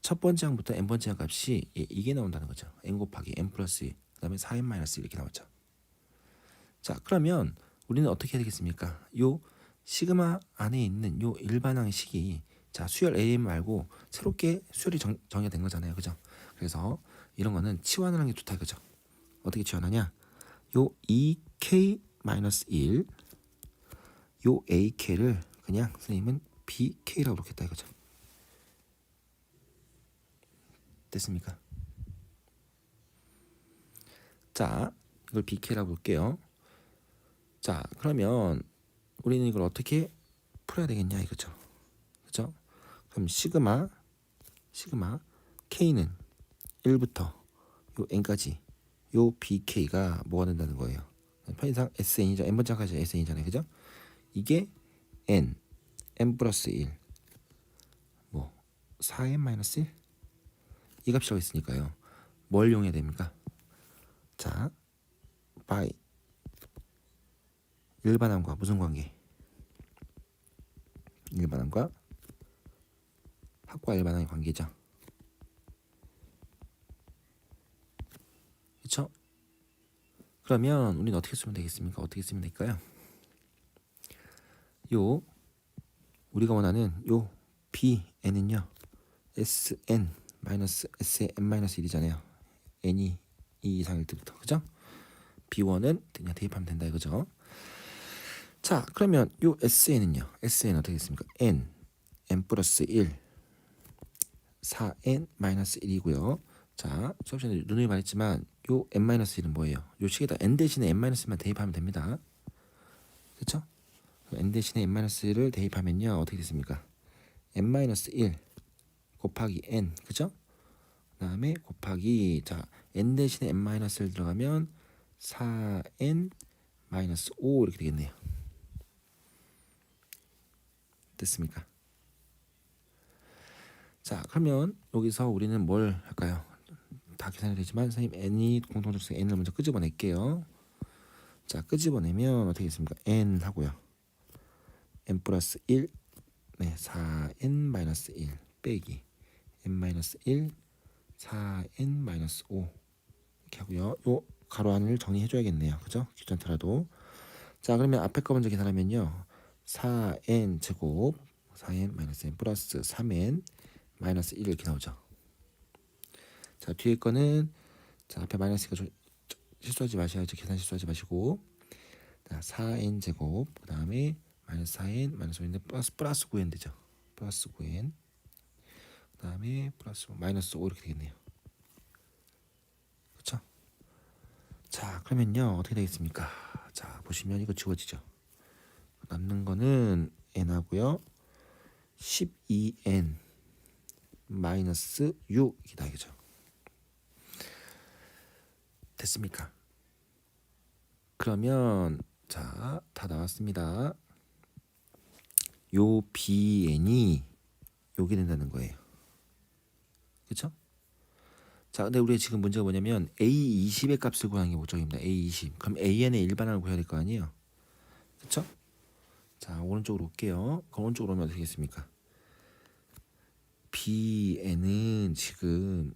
첫 번째 항부터 n번째 항 값이 이게 나온다는 거죠. n 곱하기 n 플러스 1 그다음에 4n 마이너스 1 이렇게 나왔죠. 자, 그러면 우리는 어떻게 해야 되겠습니까? 요 시그마 안에 있는 요 일반항의 식이 자, 수열 AM 말고 새롭게 수열이 정해야 된 거잖아요. 그죠? 그래서 이런 거는 치환을 하는 게 좋다 이거죠. 어떻게 치환하냐? 요 EK-1 요 AK를 그냥 선생님은 BK라고 놓겠다 이거죠. 됐습니까? 자, 이걸 BK라고 볼게요. 자, 그러면 우리는 이걸 어떻게 풀어야 되겠냐 이거죠. 그죠? 그럼 시그마 K는 1부터 요 N까지 요 BK가 뭐가 된다는 거예요. 편의상 SN이죠. N번째까지 SN이잖아요. 그죠? 이게 N 플러스 1 뭐 4N 마이너스 1 이 값이라고 했으니까요. 뭘 이용해야 됩니까? 자, by 일반항과 무슨 관계? 일반항과 합과 일반항의 관계죠. 그렇죠? 그러면 우리는 어떻게 쓰면 되겠습니까? 어떻게 쓰면 될까요? 요 우리가 원하는 요 bn은요 sn 마이너스 sn-1이잖아요. n이 2 이상일 때부터. 그죠? b1은 그냥 대입하면 된다 이거죠. 자, 그러면 요 sn은요. sn 어떻게 됐습니까? n 플러스 1 4n 마이너스 1이고요. 자, 수업 시간에 누누이 말했지만 요 n 마이너스 1은 뭐예요? 요 식에다 n 대신에 n 마이너스 1만 대입하면 됩니다. 그렇죠? n 대신에 n 마이너스 1을 대입하면요. 어떻게 됐습니까? n 마이너스 1 곱하기 n. 그죠? 그다음에 곱하기 자, n 대신에 n 마이너스 1 들어가면 4n 마이너스 5 이렇게 되겠네요. 됐습니까? 자, 그러면 여기서 우리는 뭘 할까요? 다 계산이 되지만 선생님 n이 공통적수 n을 먼저 끄집어낼게요. 자, 끄집어내면 어떻게 됐습니까? n 하고요. n 플러스 1 네, 4n 마이너스 1 빼기 n 마이너스 1 4n 마이너스 5 이렇게 하고요. 요 가로 안을 정리해줘야겠네요. 그죠? 귀찮더라도. 자, 그러면 앞에 거 먼저 계산하면요. 4n 제곱 4n 마이너스 n 플러스 3n 마이너스 1 이렇게 나오죠. 자, 뒤에 거는 자, 앞에 마이너스가 실수하지 마셔야죠. 계산 실수하지 마시고. 자, 4n 제곱 그 다음에 마이너스 4n 마이너스 5인데 플러스 9n 되죠. 플러스 9n 그 다음에 플러스 마이너스 5 이렇게 되겠네요. 그렇죠? 자, 그러면요 어떻게 되겠습니까? 자, 보시면 이거 지워지죠. 남는 거는 n 하고요 12n 마이너스 6이다 이거죠. 됐습니까? 그러면 자, 다 나왔습니다. 요 bn이 요게 된다는 거예요. 그렇죠? 자, 근데 우리 지금 문제가 뭐냐면 A20의 값을 구하는 게 목적입니다. A20. 그럼 AN의 일반항을 구해야 될 거 아니에요. 그렇죠? 자, 오른쪽으로 올게요. 그럼 오른쪽으로 오면 어떻게 되겠습니까? BN은 지금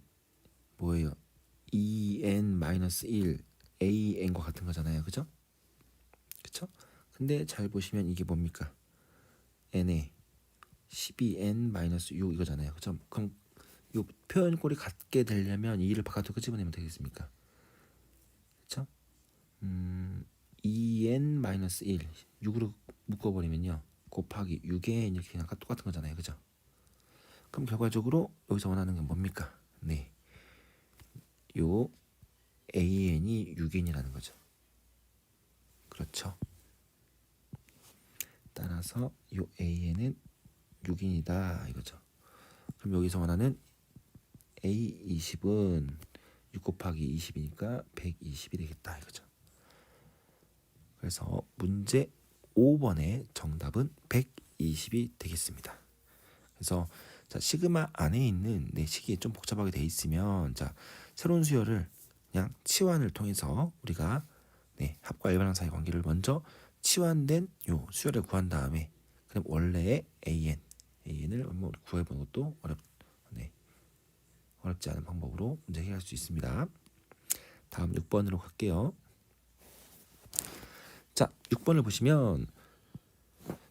뭐예요? EN-1 AN과 같은 거잖아요. 그죠? 그쵸? 근데 잘 보시면 이게 뭡니까? N에 12N-6 이거잖아요. 그죠? 그럼 이 표현꼴이 같게 되려면 2를 바깥으로 끄집어내면 되겠습니까? 그쵸? 2N-1 6으로 묶어버리면요. 곱하기 6N 이렇게 그냥 똑같은 거잖아요. 그죠? 그럼 결과적으로 여기서 원하는 게 뭡니까? 네, 요 AN이 6N이라는 거죠. 그렇죠? 따라서 요 AN은 6인이다 이거죠. 그럼 여기서 원하는 A20은 6 곱하기 20이니까 120이 되겠다 이거죠. 그래서 문제 5번의 정답은 120이 되겠습니다. 그래서 자, 시그마 안에 있는 식이 좀 복잡하게 돼 있으면 자, 새로운 수열을 그냥 치환을 통해서 우리가 합과 일반항 사이 관계를 먼저 치환된 요 수열을 구한 다음에 그럼 원래의 AN을 한번 구해보는 것도 어렵지 않은 방법으로 문제 해결할 수 있습니다. 다음 6번으로 갈게요. 자, 6번을 보시면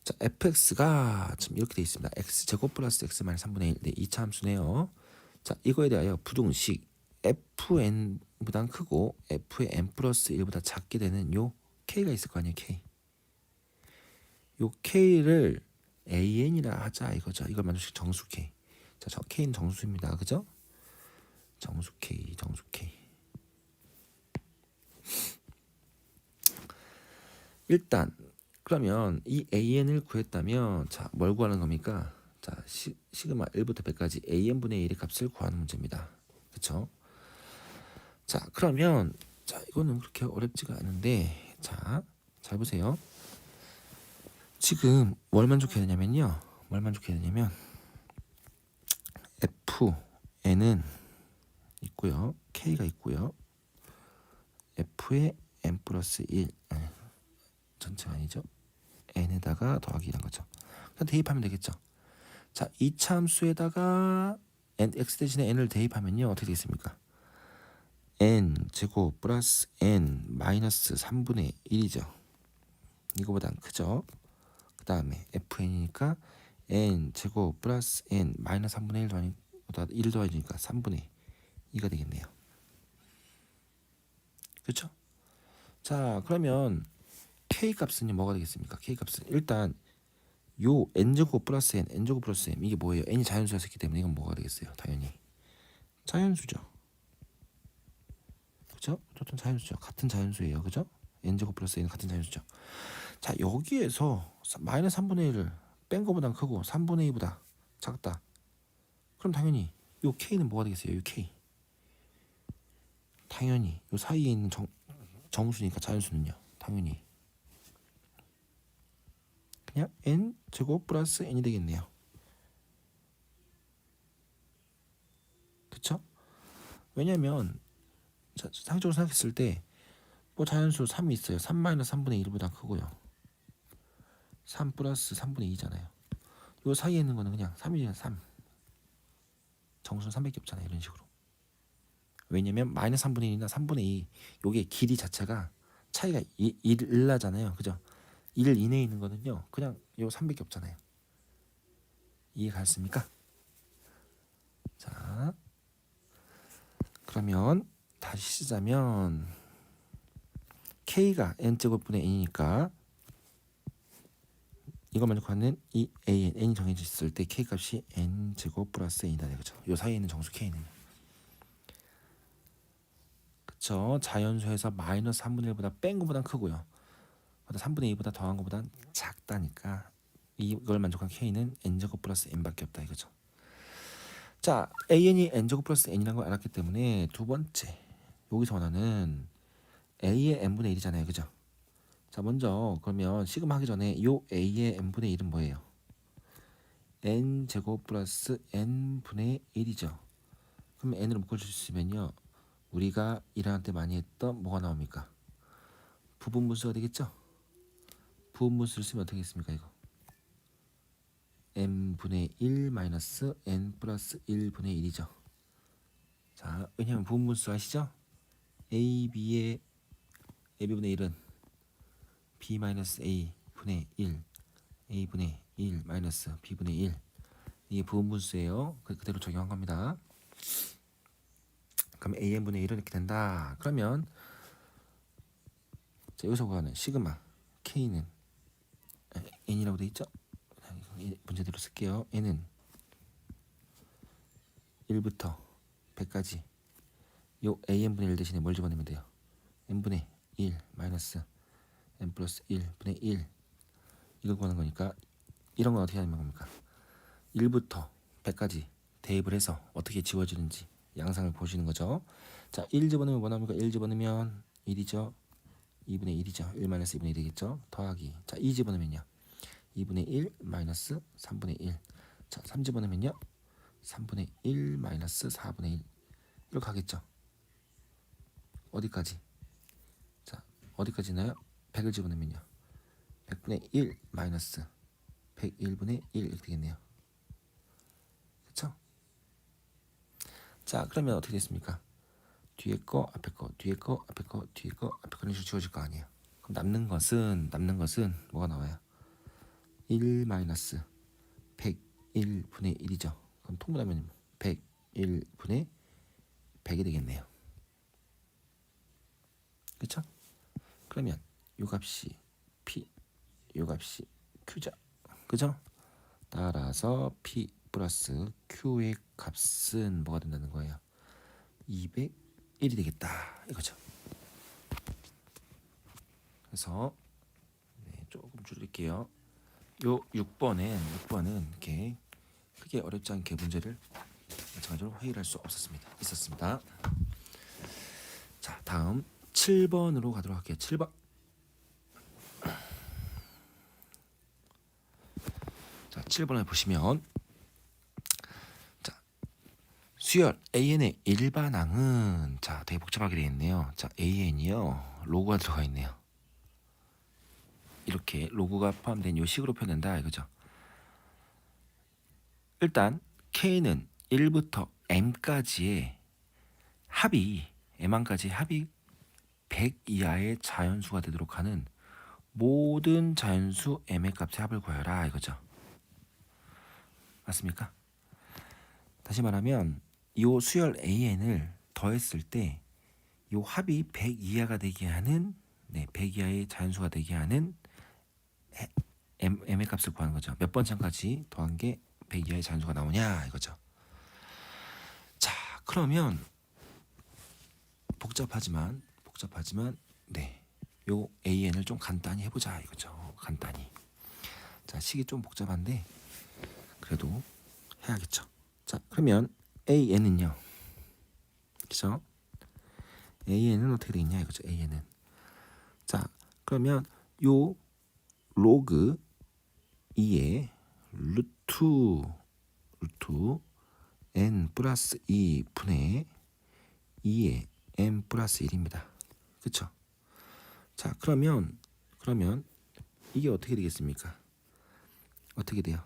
자, fx가 지금 이렇게 되어 있습니다. x제곱 플러스 x 마이너스 3분의 1 네, 2차 함수네요. 자, 이거에 대하여 부등식 fn보다 크고 f의 n 플러스 1보다 작게 되는 요 k가 있을 거 아니에요. k. 요 k를 an이라 하자 이거죠. 이걸 만족시킨 정수 k. 자, 저 k는 정수입니다. 그죠? 정수 k. 일단 그러면 이 an을 구했다면 자, 뭘 구하는 겁니까? 자, 시그마 1부터 100까지 an분의 1의 값을 구하는 문제입니다. 그렇죠? 자, 그러면 자, 이거는 그렇게 어렵지가 않은데 자, 잘 보세요. 지금 뭘 만족해야 되냐면요. fn은 있고요. k가 있고요. f의 n 플러스 1 전체가 아니죠. n에다가 더하기 이런 거죠. 그냥 대입하면 되겠죠. 자, 이차 함수에다가 x 대신에 n을 대입하면요 어떻게 되겠습니까? n 제곱 플러스 n 마이너스 3분의 1이죠. 이거보단 크죠. 그 다음에 fn이니까 n 제곱 플러스 n 마이너스 3분의 1 더하니까 1 더해주니까 3분의 2가 되겠네요. 그렇죠? 자, 그러면 k 값은 뭐가 되겠습니까? k 값은 일단 요 n제곱 플러스 n, n제곱 플러스 m 이게 뭐예요? n이 자연수였기 때문에 이건 뭐가 되겠어요? 당연히 자연수죠. 그죠? 어쨌든 자연수죠. 같은 자연수예요. 그죠? n제곱 플러스 n 같은 자연수죠. 자, 여기에서 마이너스 3분의 1을 뺀 거보다 크고 3분의 2보다 작다. 그럼 당연히 요 k는 뭐가 되겠어요? 요 k. 당연히 요 사이에 있는 정수니까 자연수는요. 당연히 그냥 n 제곱 플러스 n이 되겠네요. 그쵸? 왜냐면 상식적으로 생각했을 때 뭐 자연수 3이 있어요. 3 마이너스 3분의 1보다 크고요. 3 플러스 3분의 2잖아요. 요 사이에 있는 거는 그냥 3이잖아요. 3. 정수는 3밖에 없잖아요. 이런 식으로. 왜냐면 마이너스 3분의 1이나 3분의 2 요게 길이 자체가 차이가 1 나잖아요. 그죠? 1 이내에 있는 거는요. 그냥 요 3밖에 없잖아요. 이해가 갔습니까? 자, 그러면 다시 쓰자면 k가 n제곱분의 n이니까 이거 만족하는 이 n이 정해져 있을 때 k 값이 n제곱 플러스 n이다. 그죠? 요 사이에 있는 정수 k는 그쵸? 자연수에서 마이너스 3분의 1보다 뺀 거보다 크고요. 3분의 2보다 더한 거보다 작다니까 이걸 만족한 k는 n제곱 플러스 n밖에 없다 이거죠. 자, an이 n제곱 플러스 n이라는 걸 알았기 때문에 두 번째 여기서 원하는 a의 n분의 1이잖아요. 그죠? 자, 먼저 그러면 시그마 하기 전에 요 a의 n분의 1은 뭐예요? n제곱 플러스 n분의 1이죠. 그럼 n을 묶어줄 수 있으면요 우리가 1학년 때 많이 했던 뭐가 나옵니까? 부분분수가 되겠죠? 부분분수를 쓰면 어떻게 되겠습니까? 이거 n분의 1 마이너스 n 플러스 1분의 1이죠. 자, 왜냐면 부분분수 아시죠? ab의 ab분의 1은 b 마이너스 a분의 1 a분의 1 마이너스 b분의 1 이게 부분분수예요. 그대로 적용한 겁니다. 그럼 an분의 1은 이렇게 된다. 그러면 자, 여기서 구하는 시그마 k는 n이라고 돼 있죠? 문제대로 쓸게요. n은 1부터 100까지 요 an분의 1 대신에 뭘 집어넣으면 돼요? n분의 1 마이너스 n 플러스 1분의 1 이걸 구하는 거니까 이런 건 어떻게 하는 겁니까? 1부터 100까지 대입을 해서 어떻게 지워지는지 양상을 보시는 거죠. 자, 1 집어넣으면 뭐 나옵니까? 1 집어넣으면 1이죠. 2분의 1이죠. 1 마이너스 2분의 1 되겠죠. 더하기. 자, 2 집어넣으면요. 2분의 1 마이너스 3분의 1. 자, 3 집어넣으면요. 3분의 1 마이너스 4분의 1. 이렇게 하겠죠. 어디까지? 자, 어디까지나요? 100을 집어넣으면요. 100분의 1 마이너스 101분의 1 이렇게 되겠네요. 그쵸? 자, 그러면 어떻게 됐습니까? 뒤에 거, 앞에 거, 뒤에 거, 앞에 거, 뒤에 거, 앞에 거 이런 식으로 지워질 거 아니에요. 그럼 남는 것은 뭐가 나와요? 1 마이너스 101분의 1이죠. 그럼 통분하면 101분의 100이 되겠네요. 그쵸? 그러면 요 값이 P, 요 값이 Q죠. 그죠? 따라서 P 플러스 Q의 값은 뭐가 된다는 거예요? 201이 되겠다 이거죠. 그래서 네, 조금 줄일게요. 요 6번은 이렇게 크게 어렵지 않게 문제를 마찬가지로 회의를 할 수 있었습니다. 자, 다음 7번으로 가도록 할게요. 7번. 자, 7번을 보시면 자, 수열 AN의 일반항은 자, 되게 복잡하게 되어 있네요. 자, AN이요. 로그가 들어가 있네요. 이렇게 로그가 포함된 요 식으로 표현된다 이거죠. 일단 K는 1부터 M까지의 합이 M까지 합이 100 이하의 자연수가 되도록 하는 모든 자연수 M의 값의 합을 구하라 이거죠. 맞습니까? 다시 말하면 이 수열 AN을 더했을 때 이 합이 100 이하가 되게 하는 100 이하의 자연수가 되게 하는 M의 값을 구하는 거죠. 몇 번째까지 더한 게 100 이하의 자연수가 나오냐 이거죠. 자, 그러면 복잡하지만 요 AN을 좀 간단히 해보자 이거죠. 간단히. 자, 식이 좀 복잡한데 그래도 해야겠죠. 자, 그러면 AN은요. 그죠? AN은 어떻게 되겠냐 이거죠. AN은. 자, 그러면 요 로그 2의 루트 n 플러스 2 분의 2의 m 플러스 1입니다. 그쵸? 자, 그러면 이게 어떻게 되겠습니까? 어떻게 돼요?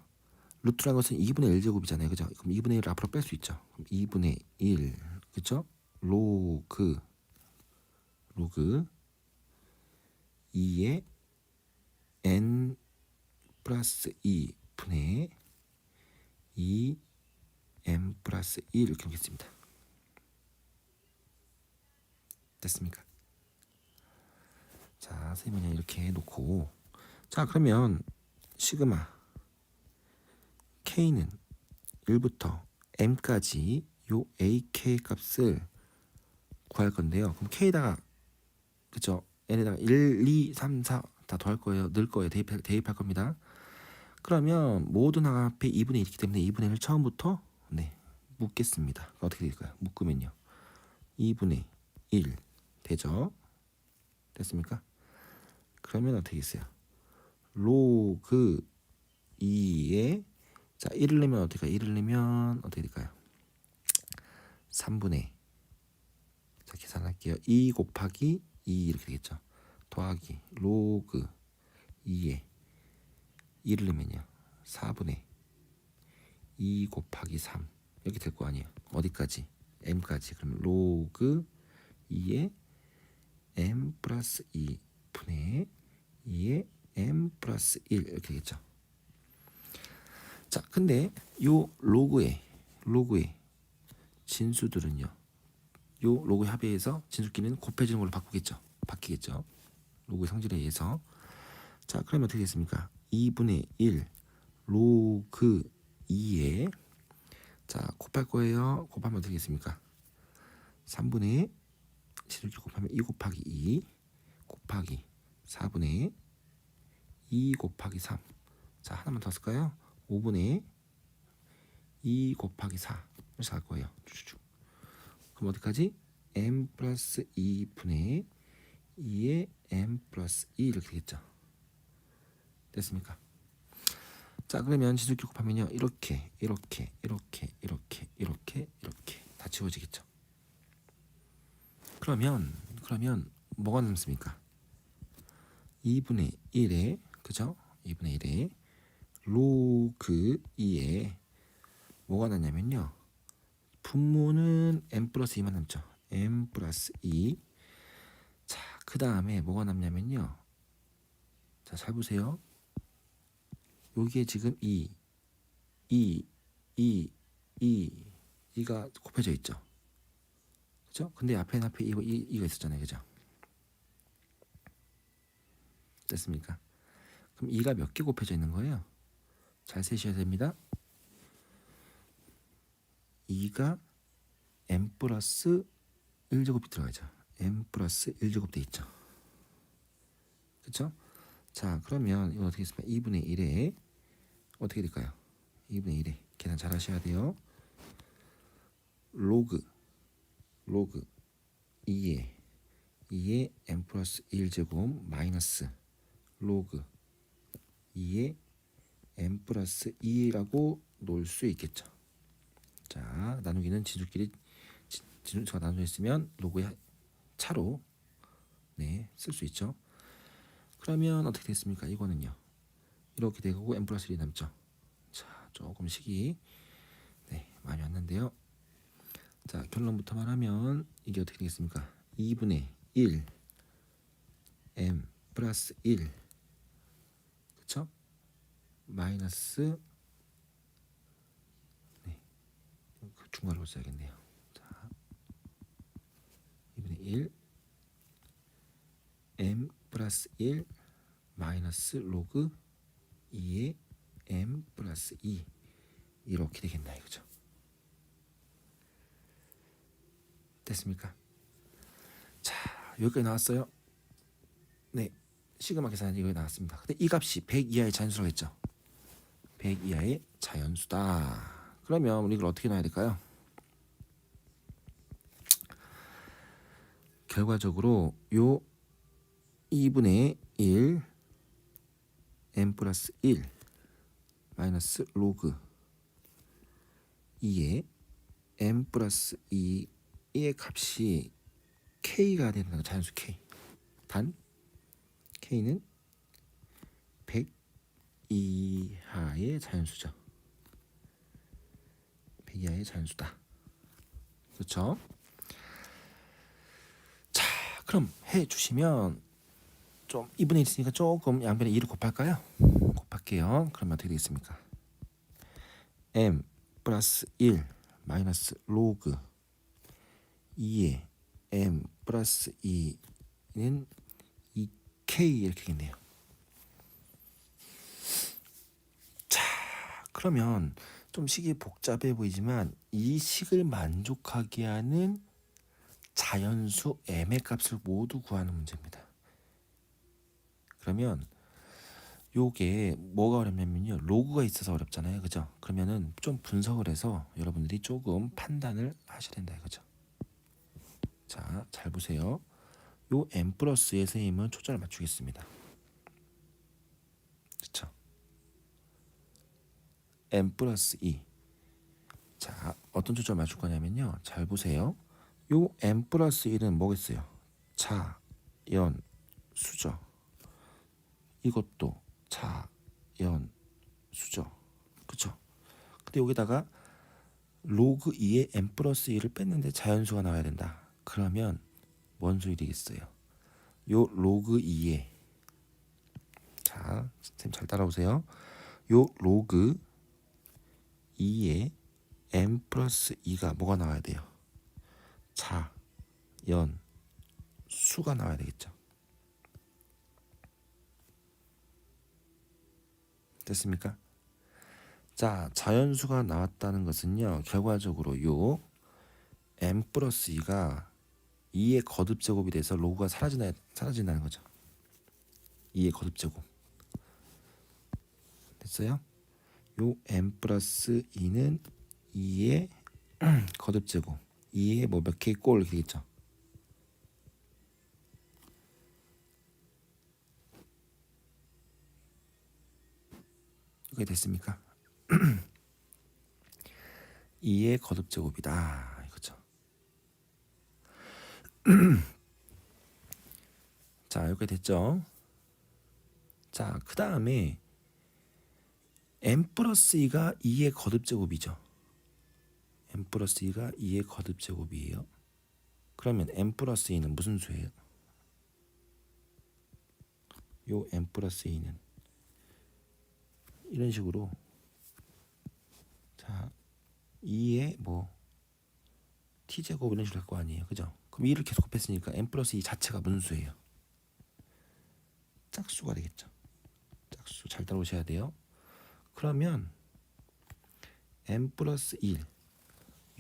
루트라는 것은 2분의 1제곱이잖아요. 그죠? 그럼 2분의 1을 앞으로 뺄 수 있죠. 그럼 2분의 1, 그죠? 로그 2의 n 플러스 2 분의 2 m 플러스 1 이렇게 하겠습니다. 됐습니까? 자, 선생님은 이렇게 놓고, 자, 그러면 시그마 K는 1부터 M까지 요 AK 값을 구할 건데요. 그럼 K에다가, 그쵸? N에다가 1, 2, 3, 4 다 더할 거예요. 넣을 거예요. 대입할 겁니다. 그러면 모든 합의 2분의 1이기 때문에 2분의 1을 처음부터 묶겠습니다. 어떻게 될까요? 묶으면요. 2분의 1 되죠? 됐습니까? 그러면 어떻게 있어요? 로그 2에 자 1을 내면 어떻게 될까요? 1을 내면 어떻게 될까요? 3분의 자 계산할게요. 2 곱하기 2 이렇게 되겠죠. 더하기 로그 2에 1을 내면요. 4분의 2 곱하기 3 이렇게 될 거 아니에요. 어디까지? m까지. 그럼 로그 2에 m 플러스 2 분의 2에 m 플러스 1 이렇게 되겠죠. 자, 근데 요 로그의 진수들은요. 요 로그의 합의에서 진수끼리는 곱해지는 걸로 바뀌겠죠. 로그의 성질에 의해서. 자, 그러면 어떻게 되겠습니까? 2분의 1 로그 2에 자, 곱할 거예요. 곱하면 어떻게 되겠습니까? 3분의 진수끼리 곱하면 2 곱하기 2 곱하기 4분의 2 곱하기 3. 자, 하나만 더 쓸까요? 5분의 2 곱하기 4 이렇게 할 거예요. 쭉쭉쭉. 그럼 어디까지? m 플러스 2분의 2의 m 플러스 2 이렇게 되겠죠. 됐습니까? 자, 그러면 진수끼리 곱하면요. 이렇게 다 지워지겠죠. 그러면 뭐가 남습니까? 2분의 1에 그죠? 2분의 1에 로그 2에 뭐가 나냐면요. 분모는 m 플러스 2만 남죠. m 플러스 2. 자, 그 다음에 뭐가 남냐면요. 자, 잘 보세요. 여기에 지금 2가 곱해져 있죠. 그죠? 근데 앞에 2가 있었잖아요. 그죠? 됐습니까? 그럼 2가 몇 개 곱해져 있는 거예요? 잘 세셔야 됩니다. 2가 m 플러스 1제곱이 들어가죠. m 플러스 1제곱 돼 있죠. 그쵸? 자, 그러면 이건 어떻게 했습니까? 2분의 1에 어떻게 될까요? 2분의 1에 계산 잘 하셔야 돼요. 로그 2에 m 플러스 1제곱 마이너스 로그 2에 m 플러스 2라고 놓을 수 있겠죠. 자, 나누기는 진수가 나눠져 있으면 로그의 차로 쓸 수 있죠. 그러면 어떻게 됐습니까? 이거는요. 이렇게 되고 m 플러스 1이 남죠. 자, 조금 식이 많이 왔는데요. 자, 결론부터 말하면 이게 어떻게 되겠습니까? 2분의 1 m 플러스 1, 그쵸? 마이너스, 네, 그 중괄호를 써야겠네요. 자, 2분의 1 m 플러스 1 마이너스 로그 2의 m 플러스 2, 이렇게 되겠나 이거죠. 됐습니까? 자, 여기까지 나왔어요. 네, 시그마 계산이 이거 나왔습니다. 근데 이 값이 100 이하의 자연수라고 했죠. 100 이하의 자연수다. 그러면 우리 이걸 어떻게 놔야 될까요? 결과적으로 요 2분의 1 m 플러스 1 마이너스 로그 2의 m 플러스 2의 값이 k가 된다는 자연수 k. 단 k는 100 이하의 자연수죠. 100 이하의 자연수다. 그렇죠? 자, 그럼 해주시면 좀 2분의 1 있으니까 조금 양변에 2를 곱할까요? 곱할게요. 그러면 어떻게 되겠습니까? m 플러스 1 마이너스 로그 2의 m 플러스 2는 2k 이렇게 되겠네요. 자, 그러면 좀 식이 복잡해 보이지만 이 식을 만족하게 하는 자연수 m의 값을 모두 구하는 문제입니다. 그러면 요게 뭐가 어렵냐면요, 로그가 있어서 어렵잖아요, 그죠? 그러면은 좀 분석을 해서 여러분들이 조금 판단을 하셔야 된다 이거죠. 자, 잘 보세요. 요 m 플러스의 선생님은 초점을 맞추겠습니다. 그렇죠? m 플러스 2. 자, 어떤 초점을 맞출 거냐면요, 잘 보세요. 요 m 플러스 1은 뭐겠어요? 자연 수죠. 이것도 자연 수죠. 그쵸? 근데 여기다가 로그 2의 m 플러스 1을 뺐는데 자연수가 나와야 된다. 그러면 뭔 소리 되겠어요? 요 로그 2의, 자, 선생님 잘 따라오세요. 요 로그 2의 m 플러스 2가 뭐가 나와야 돼요? 자연 수가 나와야 되겠죠. 됐습니까? 자, 자연수가 나왔다는 것은요, 결과적으로 요 m 플러스 2가 2의 거듭 제곱이 돼서 로그가 사라진다는 거죠. 2의 거듭 제곱. 됐어요? 요 m 플러스 2는 2의 거듭 제곱. 2의 뭐 몇 K 꼴 되겠죠. 이게 됐습니까? 2의 거듭 제곱이다 이거죠. 자, 이렇게 됐죠. 자, 그 다음에 m 플러스 2가 2의 거듭 제곱이죠. m 플러스 2가 2의 거듭 제곱이에요. 그러면 m 플러스 2는 무슨 수예요? 요 m 플러스 2는 이런 식으로, 자, 2의 뭐 t제곱 이런 식으로 할 거 아니에요, 그죠? 그럼 2를 계속 곱했으니까 m 플러스 2 자체가 무슨 수예요? 짝수가 되겠죠. 짝수 잘 따라오셔야 돼요. 그러면 m 플러스 1,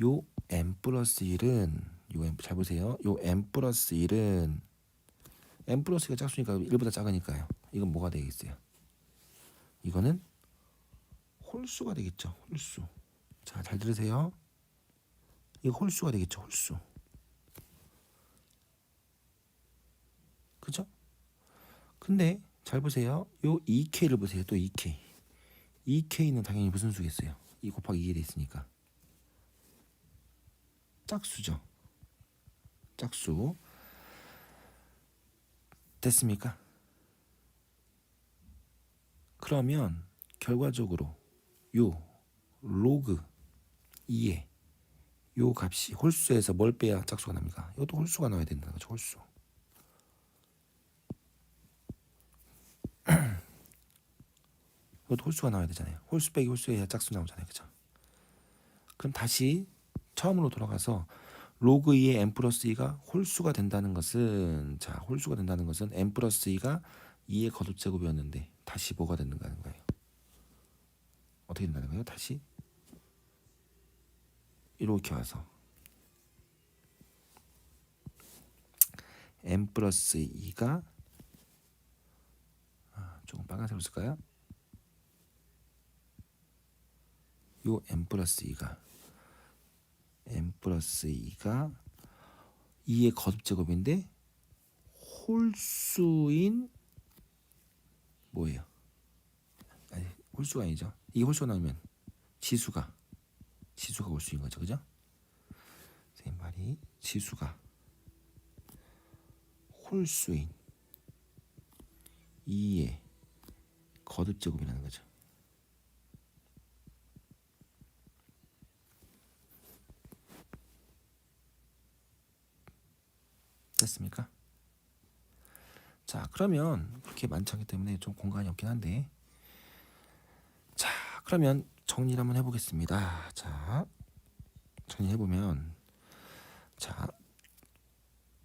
요 m 플러스 1은 요 m, 잘 보세요. 요 m 플러스 1은 m 플러스 1가 짝수니까 1보다 작으니까요. 이건 뭐가 되겠어요? 이거는 홀수가 되겠죠. 홀수. 자, 잘 들으세요. 이거 홀수가 되겠죠. 홀수. 그죠? 근데 잘 보세요. 요 2k를 보세요. 또 2k. 2k는 당연히 무슨 수겠어요? 2 곱하기 2에 돼 있으니까 짝수죠. 짝수. 됐습니까? 그러면 결과적으로 요 로그 2에 요 값이 홀수에서 뭘 빼야 짝수가 납니까? 이것도 홀수가 나와야 된다는 거죠. 홀수. 이것도 홀수가 나와야 되잖아요. 홀수 빼기 홀수에 짝수 나오잖아요. 그죠? 그럼 다시 처음으로 돌아가서 로그 2의 n 플러스 2가 홀수가 된다는 것은, 자, 홀수가 된다는 것은 n 플러스 2가 2의 거듭제곱이었는데 다시 뭐가 된다는 거예요? 어떻게 된다는 거예요? 다시 이렇게 와서 n 플러스 2가 조금 빨간색으로 쓸까요? 요 n 플러스 2가 2의 거듭제곱인데 홀수인 뭐예요? 아니, 홀수가 아니죠. 이게 홀수가 나오면 지수가 홀수인 거죠. 그죠? 선생님 말이 지수가 홀수인 2의 거듭제곱이라는 거죠. 됐습니까? 자, 그러면 그렇게 많지 않기 때문에 좀 공간이 없긴 한데, 자, 그러면 정리를 한번 해보겠습니다. 자, 정리해보면, 자,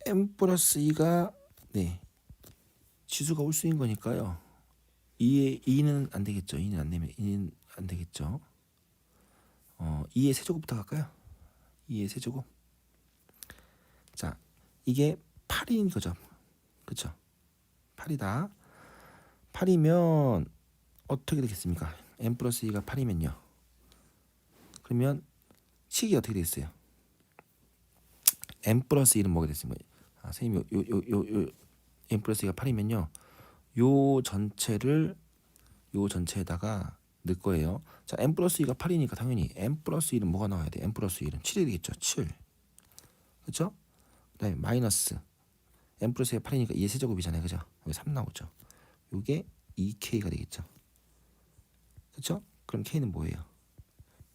n 플러스 2가 네 지수가 홀수인 거니까요. 2는 안 되겠죠. 2는 안 되면 2는 안 되겠죠. 2의 세제곱부터 갈까요? 2의 세제곱. 자, 이게 8인 거죠. 그렇죠? 8이다. 8이면 어떻게 되겠습니까? n 플러스 2가 8이면요. 그러면 식이 어떻게 되겠어요? n 플러스 1은 뭐가 됐습니까? 선생님 요 n 플러스 2가 8이면요. 요 전체에다가 넣을 거예요. 자, n 플러스 2가 8이니까 당연히 n 플러스 1은 뭐가 나와야 돼? n 플러스 1은 7이 되겠죠. 7. 그렇죠? 그다음에 마이너스 n 플러스 2가 8이니까 2의 세제곱이잖아요. 그죠? 여기 3 나오죠. 요게 2k가 되겠죠. 그렇죠? 그럼 k는 뭐예요?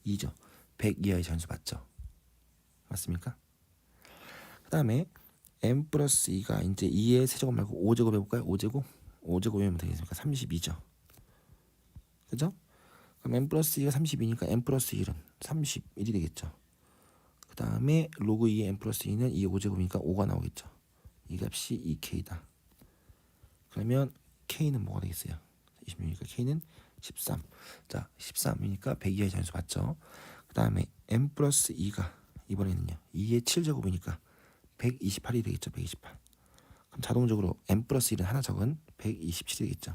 2죠. 100 이하의 자연수 맞죠? 맞습니까? 그다음에 n 플러스 2가 이제 2의 세제곱 말고 5제곱 해볼까요? 5제곱이면 되겠습니까? 32죠. 그죠? 그럼 n 플러스 2가 32니까 n 플러스 1은 31이 되겠죠. 그 다음에 로그 2의 n 플러스 2는 2의 5제곱이니까 5가 나오겠죠. 이 값이 2k다. 그러면 k는 뭐가 되겠어요? 26이니까 k는 13. 자, 13이니까 100 이하의 자연수 맞죠? 그 다음에 n 플러스 2가 이번에는요 2의 7제곱이니까 128이 되겠죠. 128. 그럼 자동적으로 n 플러스 1은 하나 적은 127이 되겠죠.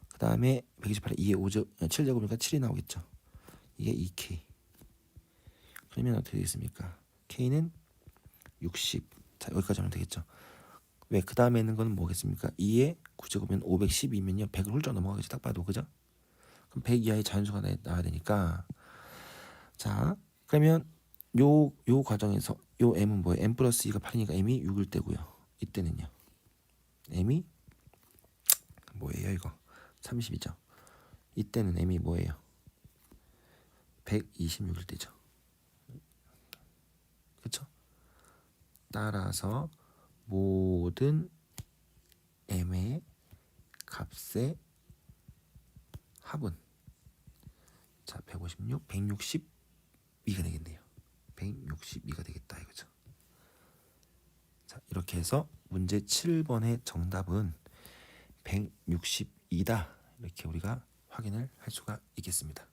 그 다음에 128에 2의 7제곱이니까 7이 나오겠죠. 이게 2k. 그러면 어떻게 되겠습니까? k는 60. 자, 여기까지 하면 되겠죠. 왜? 그 다음에 있는 거는 뭐겠습니까? 2의 9제곱이면 512면요 100을 훌쩍 넘어가겠지. 딱 봐도. 그죠? 그럼 100 이하의 자연수가 나와야 되니까, 자, 그러면 요 과정에서 요 m은 뭐예요? m 플러스 2가 8이니까 m이 6일 때고요. 이때는요 m이 뭐예요? 이거 30이죠. 이때는 m이 뭐예요? 126일 때죠. 그렇죠? 따라서 모든 m의 값의 합은, 자, 156, 162가 되겠네요. 162가 되겠다 이거죠. 자, 이렇게 해서 문제 7번의 정답은 162다. 이렇게 우리가 확인을 할 수가 있겠습니다.